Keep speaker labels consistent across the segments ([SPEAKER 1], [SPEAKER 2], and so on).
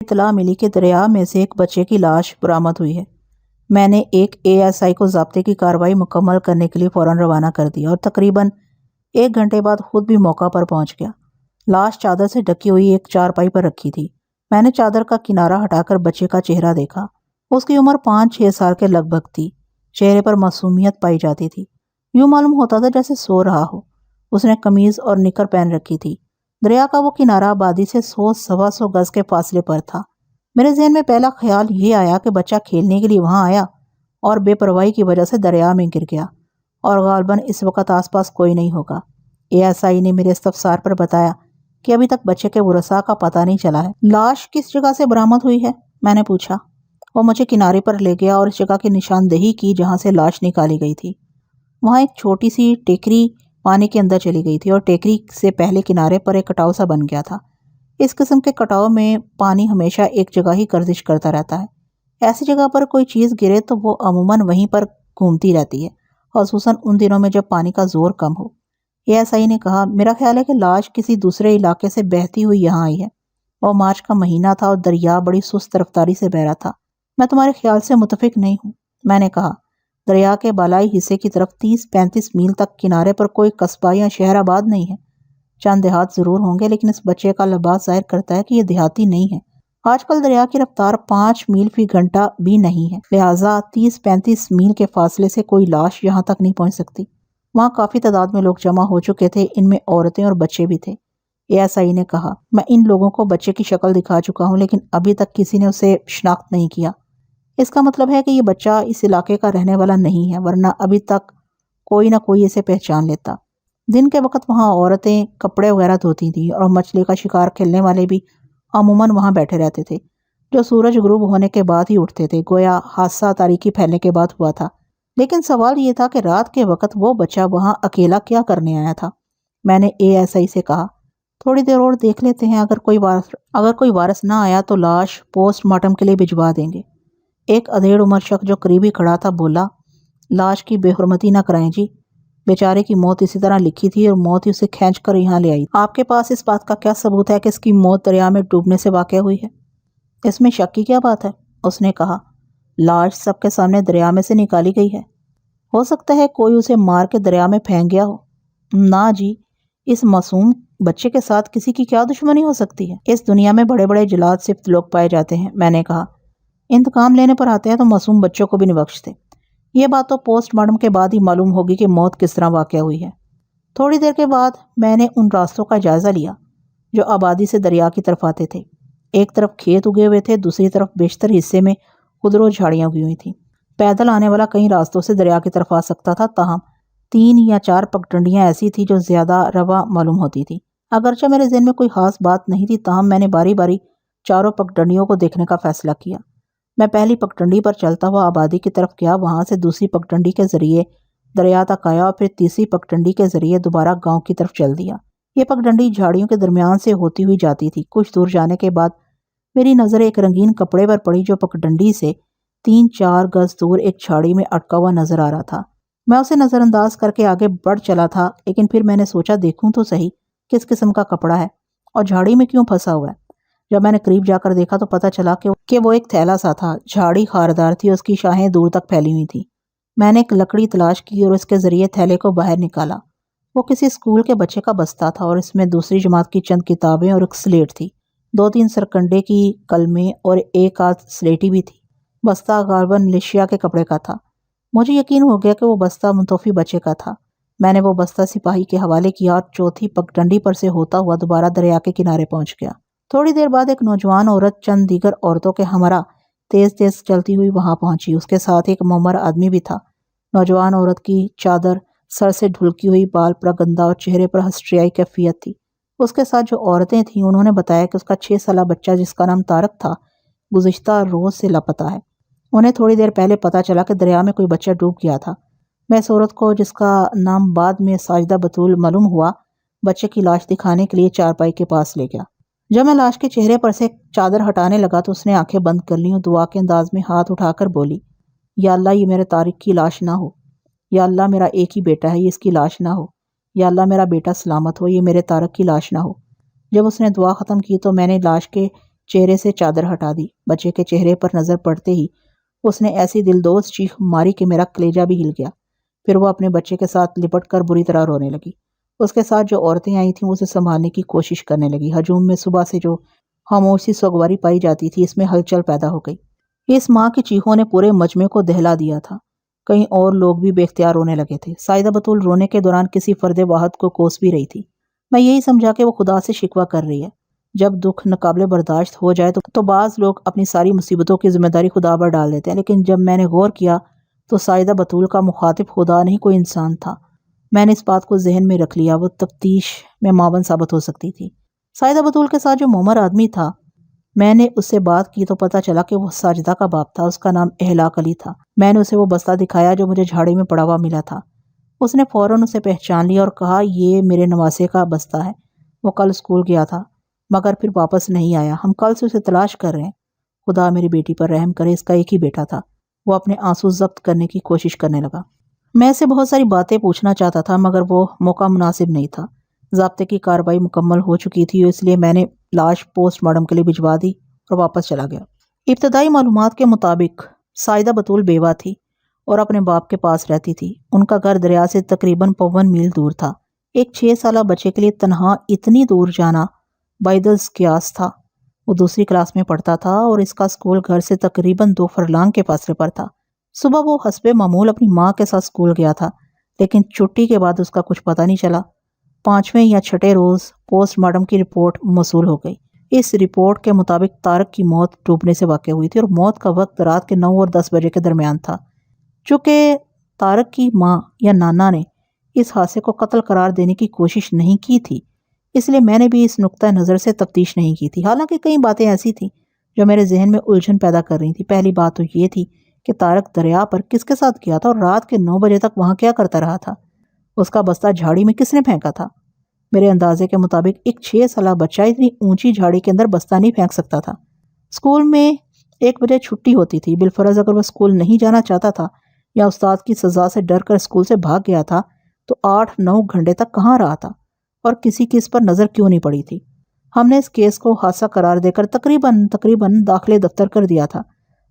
[SPEAKER 1] اطلاع ملی کہ دریا میں سے ایک بچے کی لاش برآمد ہوئی ہے۔ میں نے ایک ASI کو ضابطے کی کارروائی مکمل کرنے کے لیے فوراً روانہ کر دیا اور تقریباً 1 گھنٹے بعد خود بھی موقع پر پہنچ گیا۔ لاش چادر سے ڈھکی ہوئی ایک چارپائی پر رکھی تھی۔ میں نے چادر کا کنارہ ہٹا کر بچے کا چہرہ دیکھا۔ اس کی عمر 5-6 سال کے لگ بھگ تھی۔ چہرے پر معصومیت پائی جاتی تھی۔ یوں معلوم ہوتا تھا جیسے سو رہا ہو۔ اس نے قمیض اور نکر پہن رکھی تھی۔ دریا کا وہ کنارہ آبادی سے 100-125 گز کے فاصلے پر تھا۔ میرے ذہن میں پہلا خیال یہ آیا کہ بچہ کھیلنے کے لیے وہاں آیا اور بے پرواہی کی وجہ سے دریا میں گر گیا، اور غالباً اس وقت آس پاس کوئی نہیں ہوگا۔ ASI نے میرے استفسار پر بتایا کہ ابھی تک بچے کے ورثاء کا پتہ نہیں چلا ہے۔ لاش کس جگہ سے برآمد ہوئی ہے؟ میں نے پوچھا۔ وہ مجھے کنارے پر لے گیا اور اس جگہ کی نشاندہی کی جہاں سے لاش نکالی گئی تھی۔ وہاں ایک چھوٹی سی ٹیکری پانی کے اندر چلی گئی تھی اور ٹیکری سے پہلے کنارے پر ایک کٹاؤ سا بن گیا تھا۔ اس قسم کے کٹاؤ میں پانی ہمیشہ ایک جگہ ہی گردش کرتا رہتا ہے۔ ایسی جگہ پر کوئی چیز گرے تو وہ عموماً وہیں پر گھومتی رہتی ہے، خصوصاً ان دنوں میں جب پانی کا زور کم ہو۔ ASI نے کہا، میرا خیال ہے کہ لاش کسی دوسرے علاقے سے بہتی ہوئی یہاں آئی ہے۔ وہ مارچ کا مہینہ تھا اور دریا بڑی سست رفتاری سے بہ رہا تھا۔ میں تمہارے خیال سے متفق نہیں ہوں، میں نے کہا۔ دریا کے بالائی حصے کی طرف 30-35 میل تک کنارے پر کوئی قصبہ یا شہر آباد نہیں ہے۔ چند دیہات ضرور ہوں گے، لیکن اس بچے کا لباس ظاہر کرتا ہے کہ یہ دیہاتی نہیں ہے۔ آج کل دریا کی رفتار 5 میل فی گھنٹہ بھی نہیں ہے، لہٰذا 30-35 میل کے فاصلے سے کوئی لاش یہاں تک نہیں پہنچ سکتی۔ وہاں کافی تعداد میں لوگ جمع ہو چکے تھے، ان میں عورتیں اور بچے بھی تھے۔ ASI نے کہا، میں ان لوگوں کو بچے کی شکل دکھا چکا ہوں، لیکن ابھی تک کسی نے اسے شناخت نہیں کیا۔ اس کا مطلب ہے کہ یہ بچہ اس علاقے کا رہنے والا نہیں ہے، ورنہ ابھی تک کوئی نہ کوئی اسے پہچان لیتا۔ دن کے وقت وہاں عورتیں کپڑے وغیرہ دھوتی تھیں اور مچھلی کا شکار کھیلنے والے بھی عموماً وہاں بیٹھے رہتے تھے، جو سورج غروب ہونے کے بعد ہی اٹھتے تھے، گویا حادثہ تاریکی پھیلنے کے بعد ہوا تھا۔ لیکن سوال یہ تھا کہ رات کے وقت وہ بچہ وہاں اکیلا کیا کرنے آیا تھا؟ میں نے ASI سے کہا، تھوڑی دیر اور دیکھ لیتے ہیں، اگر کوئی وارث نہ آیا تو لاش پوسٹ مارٹم کے لیے بھجوا دیں گے۔ ایک ادھیڑ عمر شخص جو قریبی کھڑا تھا بولا، لاش کی بے حرمتی نہ کرائیں جی، بیچارے کی موت اسی طرح لکھی تھی اور موت ہی اسے کھینچ کر یہاں لے آئی۔ آپ کے پاس اس بات کا کیا ثبوت ہے کہ اس کی موت دریا میں ڈوبنے سے واقع ہوئی ہے؟ اس میں شک کی کیا بات ہے؟ اس نے کہا، لاش سب کے سامنے دریا میں سے نکالی گئی ہے۔ ہو سکتا ہے کوئی اسے مار کے دریا میں پھینک گیا ہو۔ نہ جی، اس معصوم بچے کے ساتھ کسی کی کیا دشمنی ہو سکتی ہے؟ اس دنیا میں بڑے بڑے جلاد صفت لوگ پائے جاتے ہیں، میں نے کہا۔ انتقام لینے پر آتے ہیں تو معصوم بچوں کو بھی نہیں بخشتے۔ یہ بات تو پوسٹ مارٹم کے بعد ہی معلوم ہوگی کہ موت کس طرح واقع ہوئی ہے۔ تھوڑی دیر کے بعد میں نے ان راستوں کا جائزہ لیا جو آبادی سے دریا کی طرف آتے تھے۔ ایک طرف کھیت اگے ہوئے تھے، دوسری طرف بیشتر حصے میں خضر و جھاڑیاں اگی ہوئی تھیں۔ پیدل آنے والا کئی راستوں سے دریا کی طرف آ سکتا تھا، تاہم 3 یا 4 پگڈنڈیاں ایسی تھیں جو زیادہ رواں معلوم ہوتی تھیں۔ اگرچہ میرے ذہن میں کوئی خاص بات نہیں تھی، تاہم میں نے باری باری چاروں پگڈنڈیوں کو دیکھنے کا فیصلہ کیا۔ میں پہلی پگڈنڈی پر چلتا ہوا آبادی کی طرف گیا، وہاں سے دوسری پگڈنڈی کے ذریعے دریا تک آیا اور پھر تیسری پگڈنڈی کے ذریعے دوبارہ گاؤں کی طرف چل دیا۔ یہ پگڈنڈی جھاڑیوں کے درمیان سے ہوتی ہوئی جاتی تھی۔ کچھ دور جانے کے بعد میری نظر ایک رنگین کپڑے پر پڑی جو پگڈنڈی سے 3-4 گز دور ایک جھاڑی میں اٹکا ہوا نظر آ رہا تھا۔ میں اسے نظر انداز کر کے آگے بڑھ چلا تھا، لیکن پھر میں نے سوچا دیکھوں تو صحیح کس قسم کا کپڑا ہے اور جھاڑی میں کیوں پھنسا ہوا ہے۔ جب میں نے قریب جا کر دیکھا تو پتہ چلا کہ وہ ایک تھیلا سا تھا۔ جھاڑی خاردار تھی، اس کی شاخیں دور تک پھیلی ہوئی تھیں۔ میں نے ایک لکڑی تلاش کی اور اس کے ذریعے تھیلے کو باہر نکالا۔ وہ کسی اسکول کے بچے کا بستہ تھا اور اس میں دوسری جماعت کی چند کتابیں اور ایک سلیٹ تھی، 2-3 سرکنڈے کی قلمیں اور ایک آدھ سلیٹی بھی تھی۔ بستہ غالباً ملیشیا کے کپڑے کا تھا۔ مجھے یقین ہو گیا کہ وہ بستہ منتوفی بچے کا تھا۔ میں نے وہ بستہ سپاہی کے حوالے کیا اور چوتھی پگڈنڈی پر سے ہوتا ہوا دوبارہ دریا کے کنارے پہنچ گیا۔ تھوڑی دیر بعد ایک نوجوان عورت چند دیگر عورتوں کے ہمراہ تیز تیز چلتی ہوئی وہاں پہنچی۔ اس کے ساتھ ایک معمر آدمی بھی تھا۔ نوجوان عورت کی چادر سر سے ڈھلکی ہوئی، بال پر گندا اور چہرے پر ہسٹریائی کیفیت تھی۔ اس کے ساتھ جو عورتیں تھیں انہوں نے بتایا کہ اس کا 6 سالہ بچہ جس کا نام طارق تھا گزشتہ روز سے لاپتہ ہے۔ انہیں تھوڑی دیر پہلے پتہ چلا کہ دریا میں کوئی بچہ ڈوب گیا تھا۔ میں اس عورت کو جس کا نام بعد میں ساجدہ بطول معلوم ہوا بچے کی لاش دکھانے کے لیے چارپائی کے پاس لے گیا۔ جب میں لاش کے چہرے پر سے چادر ہٹانے لگا تو اس نے آنکھیں بند کر لیں اور دعا کے انداز میں ہاتھ اٹھا کر بولی، یا اللہ یہ میرے طارق کی لاش نہ ہو، یا اللہ میرا ایک ہی بیٹا ہے، یہ اس کی لاش نہ ہو، یا اللہ میرا بیٹا سلامت ہو، یہ میرے طارق کی لاش نہ ہو۔ جب اس نے دعا ختم کی تو میں نے لاش کے چہرے سے چادر ہٹا دی۔ بچے کے چہرے پر نظر پڑتے ہی اس نے ایسی دلدوز چیخ ماری کہ میرا کلیجہ بھی ہل گیا۔ پھر وہ اپنے بچے کے ساتھ لپٹ کر بری طرح رونے لگی۔ اس کے ساتھ جو عورتیں آئی تھیں اسے سنبھالنے کی کوشش کرنے لگی۔ ہجوم میں صبح سے جو خاموشی سوگواری پائی جاتی تھی اس میں ہلچل پیدا ہو گئی۔ اس ماں کی چیخوں نے پورے مجمع کو دہلا دیا تھا۔ کئی اور لوگ بھی بے اختیار رونے لگے تھے۔ سائدہ بطول رونے کے دوران کسی فرد واحد کو کوس بھی رہی تھی۔ میں یہی سمجھا کہ وہ خدا سے شکوہ کر رہی ہے۔ جب دکھ ناقابل برداشت ہو جائے تو بعض لوگ اپنی ساری مصیبتوں کی ذمہ داری خدا پر ڈال دیتے ہیں، لیکن جب میں نے غور کیا تو سائدہ بطول کا مخاطب خدا نہیں کوئی انسان تھا۔ میں نے اس بات کو ذہن میں رکھ لیا، وہ تفتیش میں معاون ثابت ہو سکتی تھی۔ سائدہ بطول کے ساتھ جو معمر آدمی تھا، میں نے اس سے بات کی تو پتہ چلا کہ وہ ساجدہ کا باپ تھا۔ اس کا نام احلاق علی تھا۔ میں نے اسے وہ بستہ دکھایا جو مجھے جھاڑی میں پڑا ہوا ملا تھا۔ اس نے فوراً اسے پہچان لیا اور کہا، یہ میرے نواسے کا بستہ ہے، وہ کل اسکول گیا تھا مگر پھر واپس نہیں آیا، ہم کل سے اسے تلاش کر رہے ہیں۔ خدا میری بیٹی پر رحم کرے، اس کا ایک ہی بیٹا تھا۔ وہ اپنے آنسو ضبط کرنے کی کوشش کرنے لگا۔ میں اسے بہت ساری باتیں پوچھنا چاہتا تھا مگر وہ موقع مناسب نہیں تھا۔ ضابطے کی کارروائی مکمل ہو چکی تھی، اس لیے میں نے لاش پوسٹ مارٹم کے لیے بھجوا دی اور واپس چلا گیا۔ ابتدائی معلومات کے مطابق سائدہ بطول بیوہ تھی اور اپنے باپ کے پاس رہتی تھی۔ ان کا گھر دریا سے تقریباً 55 میل دور تھا۔ ایک 6 سالہ بچے کے لیے تنہا اتنی دور جانا بعید القیاس تھا۔ وہ دوسری کلاس میں پڑھتا تھا اور اس کا اسکول گھر سے تقریباً 2 فرلانگ کے فاصلے پر تھا۔ صبح وہ حسب معمول اپنی ماں کے ساتھ اسکول گیا تھا، لیکن چھٹی کے بعد اس کا کچھ پتہ نہیں چلا۔ 5ویں یا 6 روز پوسٹ مارٹم کی رپورٹ موصول ہو گئی۔ اس رپورٹ کے مطابق طارق کی موت ڈوبنے سے واقع ہوئی تھی اور موت کا وقت رات کے 9 اور 10 بجے کے درمیان تھا۔ چونکہ طارق کی ماں یا نانا نے اس حادثے کو قتل قرار دینے کی کوشش نہیں کی تھی، اس لیے میں نے بھی اس نقطہ نظر سے تفتیش نہیں کی تھی۔ حالانکہ کئی باتیں ایسی تھیں جو میرے ذہن میں الجھن پیدا کر رہی تھی۔ پہلی بات تو یہ تھی کہ طارق دریا پر کس کے ساتھ گیا تھا اور رات کے 9 بجے تک وہاں کیا کرتا رہا تھا؟ اس کا بستہ جھاڑی میں کس نے پھینکا تھا؟ میرے اندازے کے مطابق ایک 6 سالہ بچہ اتنی اونچی جھاڑی کے اندر بستہ نہیں پھینک سکتا تھا۔ اسکول میں 1 بجے چھٹی ہوتی تھی۔ بالفرض اگر وہ اسکول نہیں جانا چاہتا تھا یا استاد کی سزا سے ڈر کر اسکول سے بھاگ گیا تھا تو 8-9 گھنٹے تک کہاں رہا تھا اور کسی کی اس پر نظر کیوں نہیں پڑی تھی؟ ہم نے اس کیس کو حادثہ قرار دے کر تقریباً داخلے دفتر کر دیا تھا،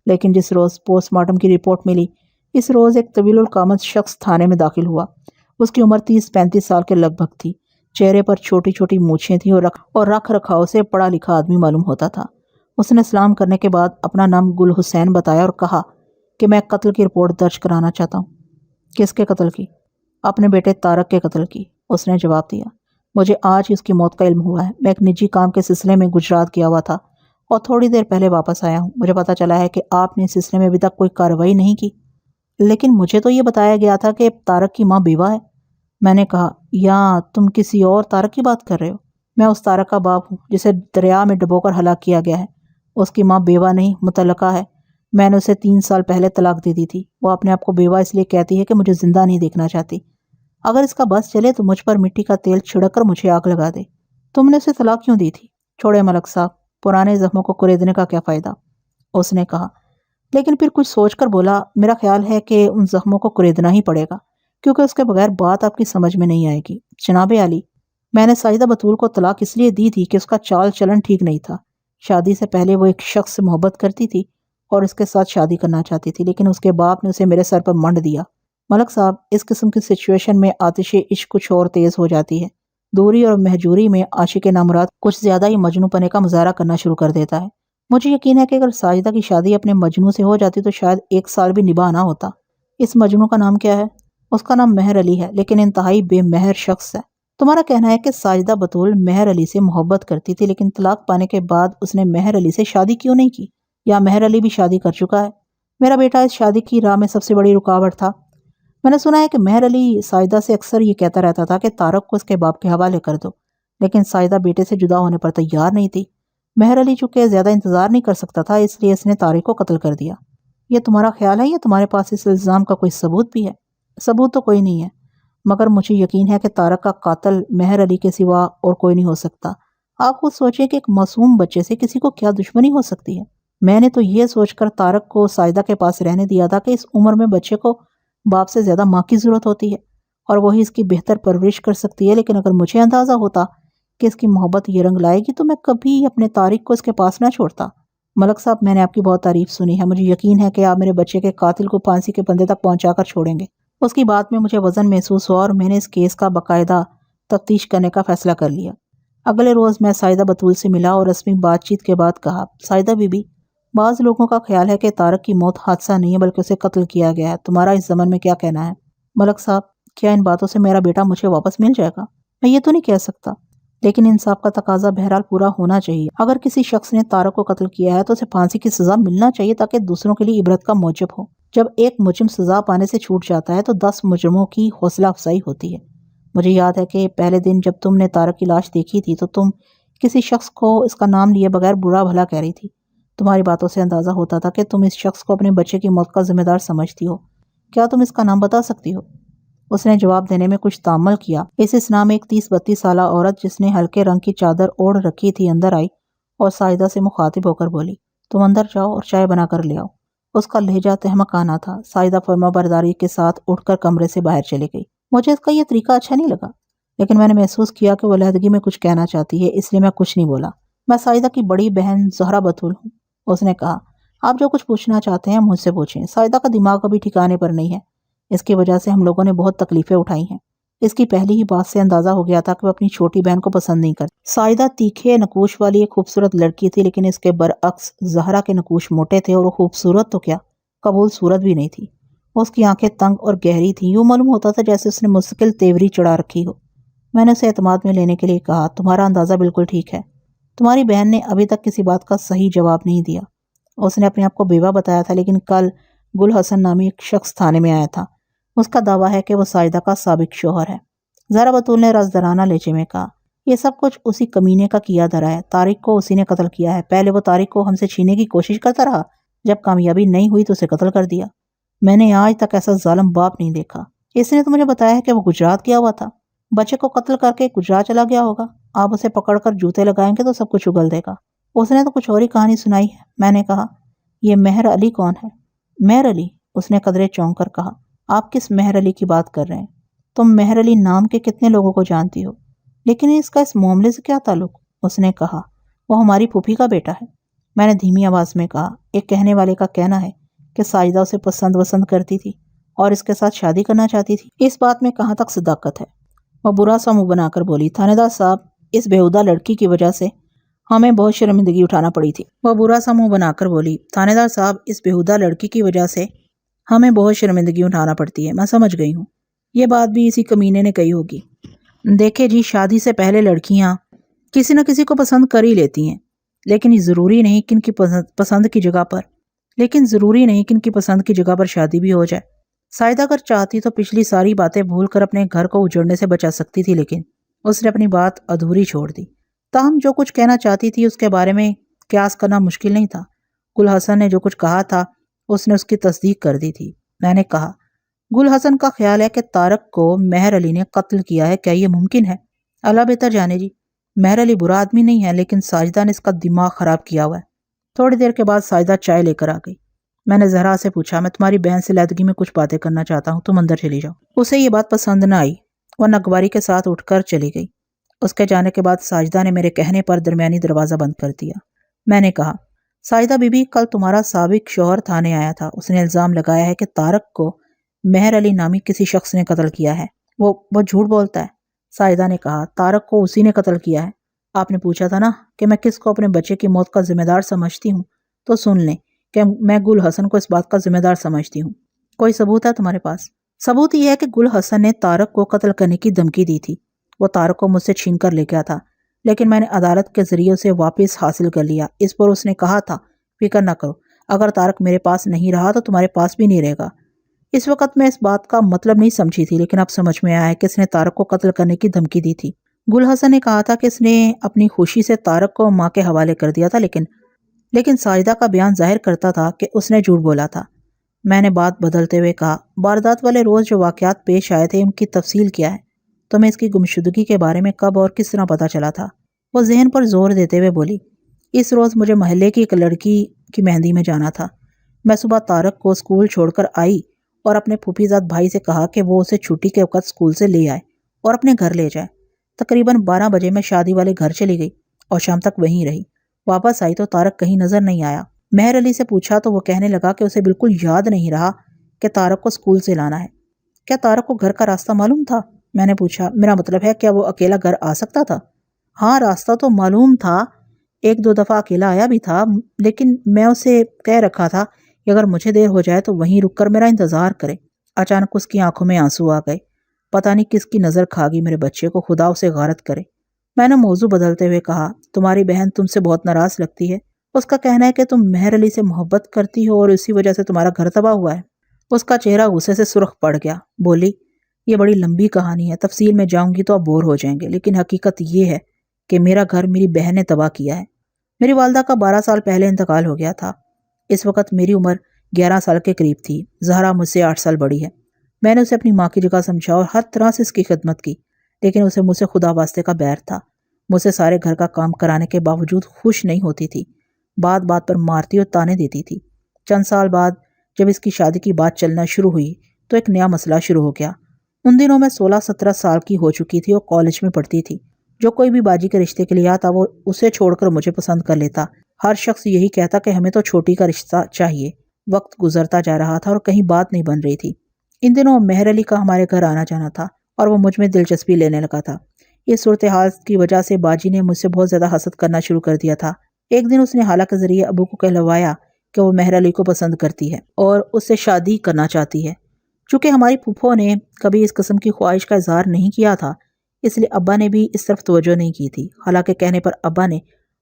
[SPEAKER 1] لیکن جس روز پوسٹ مارٹم کی رپورٹ ملی اس روز ایک طویل القامت شخص تھانے میں داخل ہوا۔ اس کی عمر 30-35 سال کے لگ بھگ تھی۔ چہرے پر چھوٹی چھوٹی مونچھیں تھیں اور رکھ رکھاؤ سے پڑھا لکھا آدمی معلوم ہوتا تھا۔ اس نے سلام کرنے کے بعد اپنا نام گل حسین بتایا اور کہا کہ میں قتل کی رپورٹ درج کرانا چاہتا ہوں۔ کس کے قتل کی؟ اپنے بیٹے طارق کے قتل کی، اس نے جواب دیا۔ مجھے آج ہی اس کی موت کا علم ہوا ہے۔ میں ایک نجی کام کے سلسلے میں گجرات گیا ہوا تھا اور تھوڑی دیر پہلے واپس آیا ہوں۔ مجھے پتہ چلا ہے کہ آپ نے اس سلسلے میں ابھی تک کوئی کارروائی نہیں کی، لیکن مجھے تو یہ بتایا گیا تھا کہ طارق کی ماں بیوہ ہے۔ میں نے کہا، یا تم کسی اور طارق کی بات کر رہے ہو؟ میں اس طارق کا باپ ہوں جسے دریا میں ڈبو کر ہلاک کیا گیا ہے۔ اس کی ماں بیوہ نہیں، مطلقہ ہے۔ میں نے اسے 3 سال پہلے طلاق دے دی تھی۔ وہ اپنے آپ کو بیوہ اس لیے کہتی ہے کہ مجھے زندہ نہیں دیکھنا چاہتی۔ اگر اس کا بس چلے تو مجھ پر مٹی کا تیل چھڑک کر مجھے آگ لگا دے۔ تم نے اسے طلاق کیوں دی تھی؟ چھوڑے ملک صاحب، پرانے زخموں کو کریدنے کا کیا فائدہ؟ اس نے کہا، لیکن پھر کچھ سوچ کر بولا، میرا خیال ہے کہ ان زخموں کو کریدنا ہی پڑے گا، کیونکہ اس کے بغیر بات آپ کی سمجھ میں نہیں آئے گی۔ جناب عالی، میں نے سائدہ بطول کو طلاق اس لیے دی تھی کہ اس کا چال چلن ٹھیک نہیں تھا۔ شادی سے پہلے وہ ایک شخص سے محبت کرتی تھی اور اس کے ساتھ شادی کرنا چاہتی تھی، لیکن اس کے باپ نے اسے میرے سر پر منڈ دیا۔ ملک صاحب، اس قسم کی سچویشن میں آتش عشق کچھ اور تیز ہو جاتی ہے۔ دوری اور مہجوری میں عاشق نامراد کچھ زیادہ ہی مجنوں پنے کا مظاہرہ کرنا شروع کر دیتا ہے۔ مجھے یقین ہے کہ اگر ساجدہ کی شادی اپنے مجنوں سے ہو جاتی تو شاید 1 سال بھی نباہ نہ ہوتا۔ اس مجنوں کا نام کیا ہے؟ اس کا نام مہر علی ہے، لیکن انتہائی بے مہر شخص ہے۔ تمہارا کہنا ہے کہ ساجدہ بطول مہر علی سے محبت کرتی تھی، لیکن طلاق پانے کے بعد اس نے مہر علی سے شادی کیوں نہیں کی؟ یا مہر علی بھی شادی کر چکا ہے؟ میرا بیٹا اس شادی کی راہ میں سب سے بڑی رکاوٹ تھا۔ میں نے سنا ہے کہ مہر علی ساجدہ سے اکثر یہ کہتا رہتا تھا کہ طارق کو اس کے باپ کے حوالے کر دو، لیکن ساجدہ بیٹے سے جدا ہونے پر تیار نہیں تھی۔ مہر علی چونکہ زیادہ انتظار نہیں کر سکتا تھا، اس لیے اس نے طارق کو قتل کر دیا۔ یہ تمہارا خیال ہے یا تمہارے پاس اس الزام کا کوئی ثبوت بھی ہے؟ ثبوت تو کوئی نہیں ہے، مگر مجھے یقین ہے کہ طارق کا قاتل مہر علی کے سوا اور کوئی نہیں ہو سکتا۔ آپ خود سوچیں کہ ایک معصوم بچے سے کسی کو کیا دشمنی ہو سکتی ہے۔ میں نے تو یہ سوچ کر طارق کو ساجدہ کے پاس رہنے دیا تھا کہ اس عمر میں بچے کو باپ سے زیادہ ماں کی ضرورت ہوتی ہے اور وہی اس کی بہتر پرورش کر سکتی ہے، لیکن اگر مجھے اندازہ ہوتا کہ اس کی محبت یہ رنگ لائے گی تو میں کبھی اپنے طارق کو اس کے پاس نہ چھوڑتا۔ ملک صاحب، میں نے آپ کی بہت تعریف سنی ہے، مجھے یقین ہے کہ آپ میرے بچے کے قاتل کو پھانسی کے پندے تک پہنچا کر چھوڑیں گے۔ اس کی بات میں مجھے وزن محسوس ہوا اور میں نے اس کیس کا باقاعدہ تفتیش کرنے کا فیصلہ کر لیا۔ اگلے روز میں سائدہ بطول سے ملا اور رسمی بات چیت کے بعد کہا، سائدہ بی بی، بعض لوگوں کا خیال ہے کہ طارق کی موت حادثہ نہیں ہے بلکہ اسے قتل کیا گیا ہے، تمہارا اس ضمن میں کیا کہنا ہے؟ ملک صاحب، کیا ان باتوں سے میرا بیٹا مجھے واپس مل جائے گا؟ میں یہ تو نہیں کہہ سکتا، لیکن انصاف کا تقاضا بہرحال پورا ہونا چاہیے۔ اگر کسی شخص نے طارق کو قتل کیا ہے تو اسے پھانسی کی سزا ملنا چاہیے تاکہ دوسروں کے لیے عبرت کا موجب ہو۔ جب ایک مجرم سزا پانے سے چھوٹ جاتا ہے تو 10 مجرموں کی حوصلہ افزائی ہوتی ہے۔ مجھے یاد ہے کہ پہلے دن جب تم نے طارق کی لاش دیکھی تھی تو تم کسی شخص کو اس کا نام لیے بغیر برا بھلا کہہ رہی تھی۔ تمہاری باتوں سے اندازہ ہوتا تھا کہ تم اس شخص کو اپنے بچے کی موت کا ذمہ دار سمجھتی ہو۔ کیا تم اس کا نام بتا سکتی ہو؟ اس نے جواب دینے میں کچھ تامل کیا۔ اس نام ایک 30-32 سالہ عورت جس نے ہلکے رنگ کی چادر اوڑھ رکھی تھی اندر آئی اور سائدہ سے مخاطب ہو کر بولی، تم اندر جاؤ اور چائے بنا کر لے آؤ۔ اس کا لہجہ تہمکانہ تھا۔ سائدہ فرما برداری کے ساتھ اٹھ کر کمرے سے باہر چلی گئی۔ مجھے اس کا یہ طریقہ اچھا نہیں لگا، لیکن میں نے محسوس کیا کہ وہ علیحدگی میں کچھ کہنا چاہتی ہے، اس لیے میں کچھ نہیں بولا۔ میں سائدہ کی بڑی بہن زہرہ بطول ہوں، اس نے کہا۔ آپ جو کچھ پوچھنا چاہتے ہیں مجھ سے پوچھیں۔ سائدہ کا دماغ ابھی ٹھکانے پر نہیں ہے، اس کی وجہ سے ہم لوگوں نے بہت تکلیفیں اٹھائی ہیں۔ اس کی پہلی ہی بات سے اندازہ ہو گیا تھا کہ وہ اپنی چھوٹی بہن کو پسند نہیں کرتی۔ سائدہ تیکھے نقوش والی ایک خوبصورت لڑکی تھی، لیکن اس کے برعکس زہرہ کے نقوش موٹے تھے اور وہ خوبصورت تو کیا، قبول صورت بھی نہیں تھی۔ اس کی آنکھیں تنگ اور گہری تھیں، یوں معلوم ہوتا تھا جیسے اس نے مستقل تیوری چڑھا رکھی ہو۔ میں نے اسے اعتماد میں لینے کے لیے کہا، تمہارا اندازہ بالکل ٹھیک ہے۔ تمہاری بہن نے ابھی تک کسی بات کا صحیح جواب نہیں دیا۔ اس نے اپنے آپ کو بیوہ بتایا تھا، لیکن کل گل حسن نامی ایک شخص تھانے میں آیا تھا۔ اس کا دعویٰ ہے کہ وہ سائدہ کا سابق شوہر ہے۔ زہرہ بطول نے رازدارانہ لہجے میں کہا، یہ سب کچھ اسی کمینے کا کیا دھرا ہے۔ طارق کو اسی نے قتل کیا ہے۔ پہلے وہ طارق کو ہم سے چھیننے کی کوشش کرتا رہا، جب کامیابی نہیں ہوئی تو اسے قتل کر دیا۔ میں نے آج تک ایسا ظالم باپ نہیں دیکھا۔ اس نے تو مجھے بتایا ہے کہ وہ گجرات گیا ہوا تھا، بچے کو قتل کر کے گجرات چلا گیا ہوگا۔ آپ اسے پکڑ کر جوتے لگائیں گے تو سب کچھ اگل دے گا۔ اس نے تو کچھ اور ہی کہانی سنائی ہے۔ میں نے کہا، یہ مہر علی کون ہے؟ مہر علی؟ اس نے قدرے چونک کر کہا، آپ کس مہر علی کی بات کر رہے ہیں؟ تم مہر علی نام کے کتنے لوگوں کو جانتی ہو، لیکن اس کا اس معاملے سے کیا تعلق؟ اس نے کہا، وہ ہماری پھوپھی کا بیٹا ہے۔ میں نے دھیمی آواز میں کہا، ایک کہنے والے کا کہنا ہے کہ سائدہ اسے پسند کرتی تھی اور اس کے ساتھ شادی کرنا چاہتی تھی۔ اس بات میں کہاں تک صداقت ہے؟ وہ برا سا منہ بنا کر بولی، تھانے دار صاحب، اس بےہودہ لڑکی کی وجہ سے ہمیں بہت شرمندگی اٹھانا پڑی تھی۔ وہ برا سا منہ بنا کر بولی، تھانے دار صاحب، اس بےہودہ لڑکی کی وجہ سے ہمیں بہت شرمندگی اٹھانا پڑتی ہے۔ میں سمجھ گئی ہوں، یہ بات بھی اسی کمینے نے کہی ہوگی۔ دیکھے جی، شادی سے پہلے لڑکیاں کسی نہ کسی کو پسند کر ہی لیتی ہیں، لیکن ضروری نہیں کہ ان کی پسند کی جگہ پر شادی بھی ہو جائے۔ سائدہ اگر چاہتی تو پچھلی ساری باتیں بھول کر اپنے گھر کو اجڑنے سے بچا سکتی تھی، لیکن اس نے اپنی بات ادھوری چھوڑ دی۔ تاہم جو کچھ کہنا چاہتی تھی اس کے بارے میں قیاس کرنا مشکل نہیں تھا۔ گل حسن نے جو کچھ کہا تھا اس نے اس کی تصدیق کر دی تھی۔ میں نے کہا، گل حسن کا خیال ہے کہ طارق کو مہر علی نے قتل کیا ہے، کیا یہ ممکن ہے؟ اللہ بہتر جانے جی۔ مہر علی برا آدمی نہیں ہے، لیکن ساجدہ نے اس کا دماغ خراب کیا ہوا ہے۔ تھوڑی دیر کے بعد ساجدہ چائے لے کر آ گئی۔ میں نے زہرا سے پوچھا، میں تمہاری بہن سے علیحدگی میں کچھ باتیں کرنا چاہتا ہوں، تم اندر چلی جاؤ۔ اسے یہ بات پسند نہ آئی، وہ ناگواری کے ساتھ اٹھ کر چلی گئی۔ اس کے جانے کے بعد ساجدہ نے میرے کہنے پر درمیانی دروازہ بند کر دیا۔ میں نے کہا، ساجدہ بی بی، کل تمہارا سابق شوہر تھانے آیا تھا، اس نے الزام لگایا ہے کہ طارق کو مہر علی نامی کسی شخص نے قتل کیا ہے۔ وہ جھوٹ بولتا ہے۔ ساجدہ نے کہا، طارق کو اسی نے قتل کیا ہے۔ آپ نے پوچھا تھا نا کہ میں کس کو اپنے بچے کی موت کا ذمہ دار سمجھتی ہوں، تو سن لیں کہ میں گل حسن کو اس بات کا ذمہ دار سمجھتی ہوں۔ کوئی ثبوت ہے تمہارے پاس؟ ثبوت یہ ہے کہ گل حسن نے طارق کو قتل کرنے کی دھمکی دی تھی۔ وہ طارق کو مجھ سے چھین کر لے گیا تھا، لیکن میں نے عدالت کے ذریعے اسے واپس حاصل کر لیا۔ اس پر اس نے کہا تھا، فکر نہ کرو، اگر طارق میرے پاس نہیں رہا تو تمہارے پاس بھی نہیں رہے گا۔ اس وقت میں اس بات کا مطلب نہیں سمجھی تھی، لیکن اب سمجھ میں آیا ہے کہ اس نے طارق کو قتل کرنے کی دھمکی دی تھی۔ گل حسن نے کہا تھا کہ اس نے اپنی خوشی سے طارق کو ماں کے حوالے کر دیا تھا، لیکن ساجدہ کا بیان ظاہر کرتا تھا کہ اس نے جھوٹ بولا تھا۔ میں نے بات بدلتے ہوئے کہا، واردات والے روز جو واقعات پیش آئے تھے ان کی تفصیل کیا ہے؟ تمہیں اس کی گمشدگی کے بارے میں کب اور کس طرح پتہ چلا تھا؟ وہ ذہن پر زور دیتے ہوئے بولی، اس روز مجھے محلے کی ایک لڑکی کی مہندی میں جانا تھا۔ میں صبح طارق کو اسکول چھوڑ کر آئی اور اپنے پھوپھی زاد بھائی سے کہا کہ وہ اسے چھٹی کے وقت اسکول سے لے آئے اور اپنے گھر لے جائے۔ تقریباً 12 بجے میں شادی والے گھر چلی گئی اور شام تک وہیں رہی۔ واپس آئی تو طارق کہیں نظر نہیں آیا۔ مہر علی سے پوچھا تو وہ کہنے لگا کہ اسے بالکل یاد نہیں رہا کہ طارق کو اسکول سے لانا ہے۔ کیا طارق کو گھر کا راستہ معلوم تھا؟ میں نے پوچھا۔ میرا مطلب ہے کیا وہ اکیلا گھر آ سکتا تھا؟ ہاں، راستہ تو معلوم تھا، 1-2 دفعہ اکیلا آیا بھی تھا، لیکن میں اسے کہہ رکھا تھا کہ اگر مجھے دیر ہو جائے تو وہیں رک کر میرا انتظار کرے۔ اچانک اس کی آنکھوں میں آنسو آ گئے۔ پتہ نہیں کس کی نظر کھا گئی میرے بچے کو، خدا اسے غارت کرے۔ میں نے موضوع بدلتے ہوئے کہا، تمہاری بہن تم سے بہت ناراض لگتی ہے۔ اس کا کہنا ہے کہ تم مہر علی سے محبت کرتی ہو اور اسی وجہ سے تمہارا گھر تباہ ہوا ہے۔ اس کا چہرہ غصے سے سرخ پڑ گیا۔ بولی، یہ بڑی لمبی کہانی ہے، تفصیل میں جاؤں گی تو آپ بور ہو جائیں گے، لیکن حقیقت یہ ہے کہ میرا گھر میری بہن نے تباہ کیا ہے۔ میری والدہ کا 12 سال پہلے انتقال ہو گیا تھا۔ اس وقت میری عمر 11 سال کے قریب تھی۔ زہرا مجھ سے 8 سال بڑی ہے۔ میں نے اسے اپنی ماں کی جگہ سمجھا اور ہر طرح سے اس کی خدمت کی، لیکن اسے مجھ سے خدا واسطے کا بیر تھا۔ مجھ سے سارے گھر کا کام کرانے کے باوجود خوش نہیں ہوتی تھی، بات بات پر مارتی اور تانے دیتی تھی۔ چند سال بعد جب اس کی شادی کی بات چلنا شروع ہوئی تو ایک نیا مسئلہ شروع ہو گیا۔ ان دنوں میں 16-17 سال کی ہو چکی تھی اور کالج میں پڑھتی تھی۔ جو کوئی بھی باجی کے رشتے کے لیے آتا وہ اسے چھوڑ کر مجھے پسند کر لیتا۔ ہر شخص یہی کہتا کہ ہمیں تو چھوٹی کا رشتہ چاہیے۔ وقت گزرتا جا رہا تھا اور کہیں بات نہیں بن رہی تھی۔ ان دنوں مہر علی کا ہمارے گھر آنا جانا تھا اور وہ مجھ میں دلچسپی لینے لگا تھا۔ اس صورتحال کی وجہ سے باجی نے مجھ سے بہت زیادہ حسد کرنا شروع کر دیا تھا۔ ایک دن اس نے خالہ کے ذریعے ابو کو کہلوایا کہ وہ مہر علی کو پسند کرتی ہے اور اس سے شادی کرنا چاہتی ہے۔ چونکہ ہماری پھپھو نے کبھی اس قسم کی خواہش کا اظہار نہیں کیا تھا، اس لیے ابا نے بھی اس طرف توجہ نہیں کی تھی۔ خالہ کے کہنے پر ابا نے